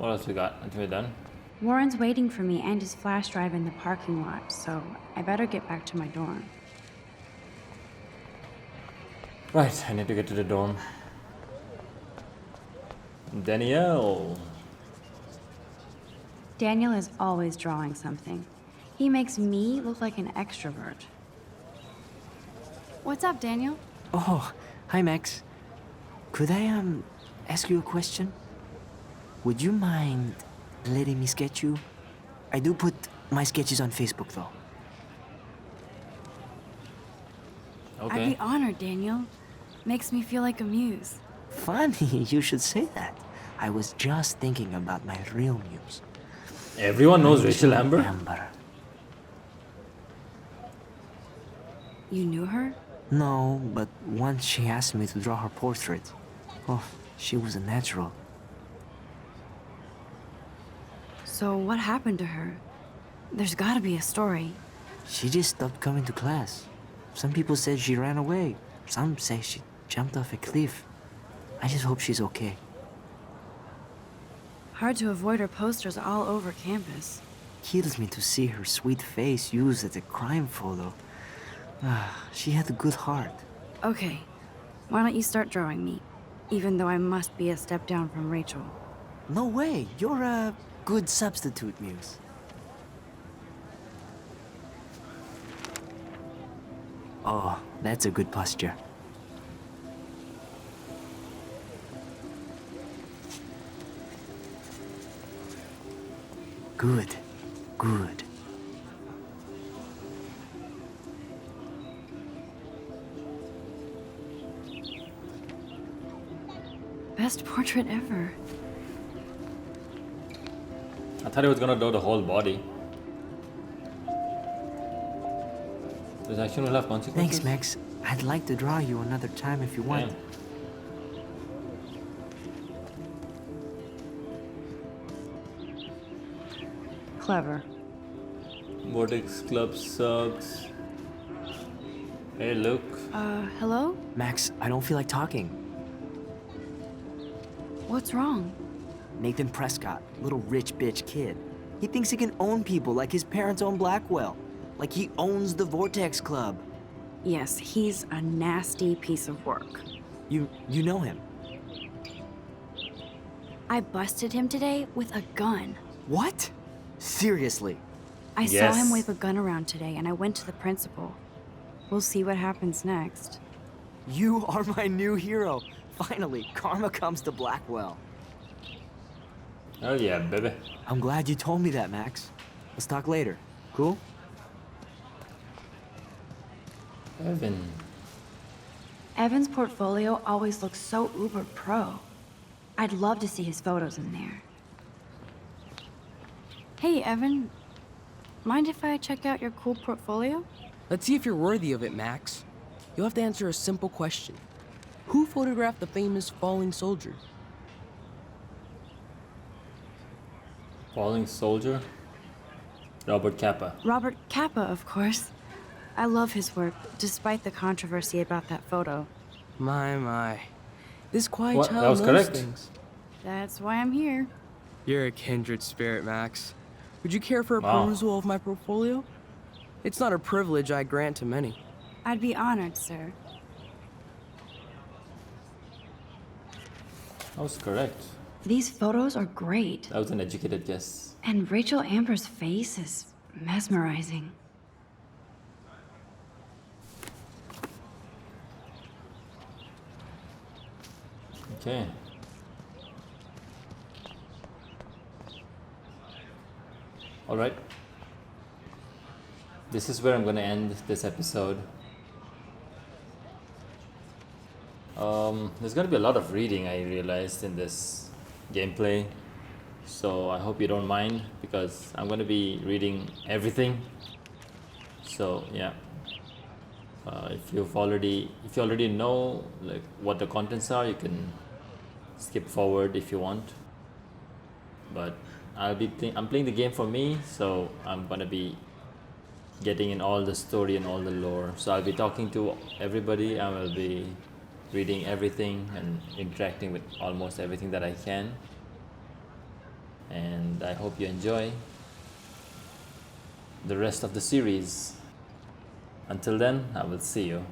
What else we got? Until we're done? Warren's waiting for me and his flash drive in the parking lot, so I better get back to my dorm. Right, I need to get to the dorm. Danielle. Daniel is always drawing something. He makes me look like an extrovert. What's up, Daniel? Oh, hi, Max. Could I, ask you a question? Would you mind letting me sketch you? I do put my sketches on Facebook, though. Okay. I'd be honored, Daniel. Makes me feel like a muse. Funny, you should say that. I was just thinking about my real muse. Everyone knows Rachel Amber? Amber. You knew her? No, but once she asked me to draw her portrait. Oh, she was a natural. So what happened to her? There's gotta be a story. She just stopped coming to class. Some people said she ran away. Some say she jumped off a cliff. I just hope she's okay. Hard to avoid her posters all over campus. Kills me to see her sweet face used as a crime photo. Ah, she had a good heart. Okay, why don't you start drawing me? Even though I must be a step down from Rachel. No way, you're a good substitute, Muse. Oh, that's a good posture. Good, good. Best portrait ever. I thought he was gonna do the whole body. Does action will have consequences? Thanks, Max. I'd like to draw you another time if you want. Damn. Clever. Vortex Club sucks. Hey, look. Hello? Max, I don't feel like talking. What's wrong? Nathan Prescott, little rich bitch kid. He thinks he can own people like his parents own Blackwell. Like he owns the Vortex Club. Yes, he's a nasty piece of work. You know him? I busted him today with a gun. What? Seriously? I saw him Yes. wave a gun around today, and I went to the principal. We'll see what happens next. You are my new hero. Finally, karma comes to Blackwell. Oh yeah, baby. I'm glad you told me that, Max. Let's talk later. Cool? Evan. Evan's portfolio always looks so uber pro. I'd love to see his photos in there. Hey, Evan. Mind if I check out your cool portfolio? Let's see if you're worthy of it, Max. You'll have to answer a simple question. Who photographed the famous falling soldier? Falling Soldier. Robert Capa. Robert Capa, of course. I love his work, despite the controversy about that photo. My. This quiet What? child That was knows correct. things. That's why I'm here. You're a kindred spirit, Max. Would you care for a Wow. perusal of my portfolio? It's not a privilege I grant to many. I'd be honored, sir. That was correct. These photos are great. That was an educated guess. And Rachel Amber's face is mesmerizing. Okay. Alright. This is where I'm gonna end this episode. There's gonna be a lot of reading, I realized, in this gameplay. So I hope you don't mind, because I'm gonna be reading everything. So yeah. If you already know like what the contents are, you can skip forward if you want. But I'm playing the game for me, so I'm gonna be getting in all the story and all the lore. So I'll be talking to everybody. I will be reading everything and interacting with almost everything that I can. and I hope you enjoy the rest of the series. Until then, I will see you.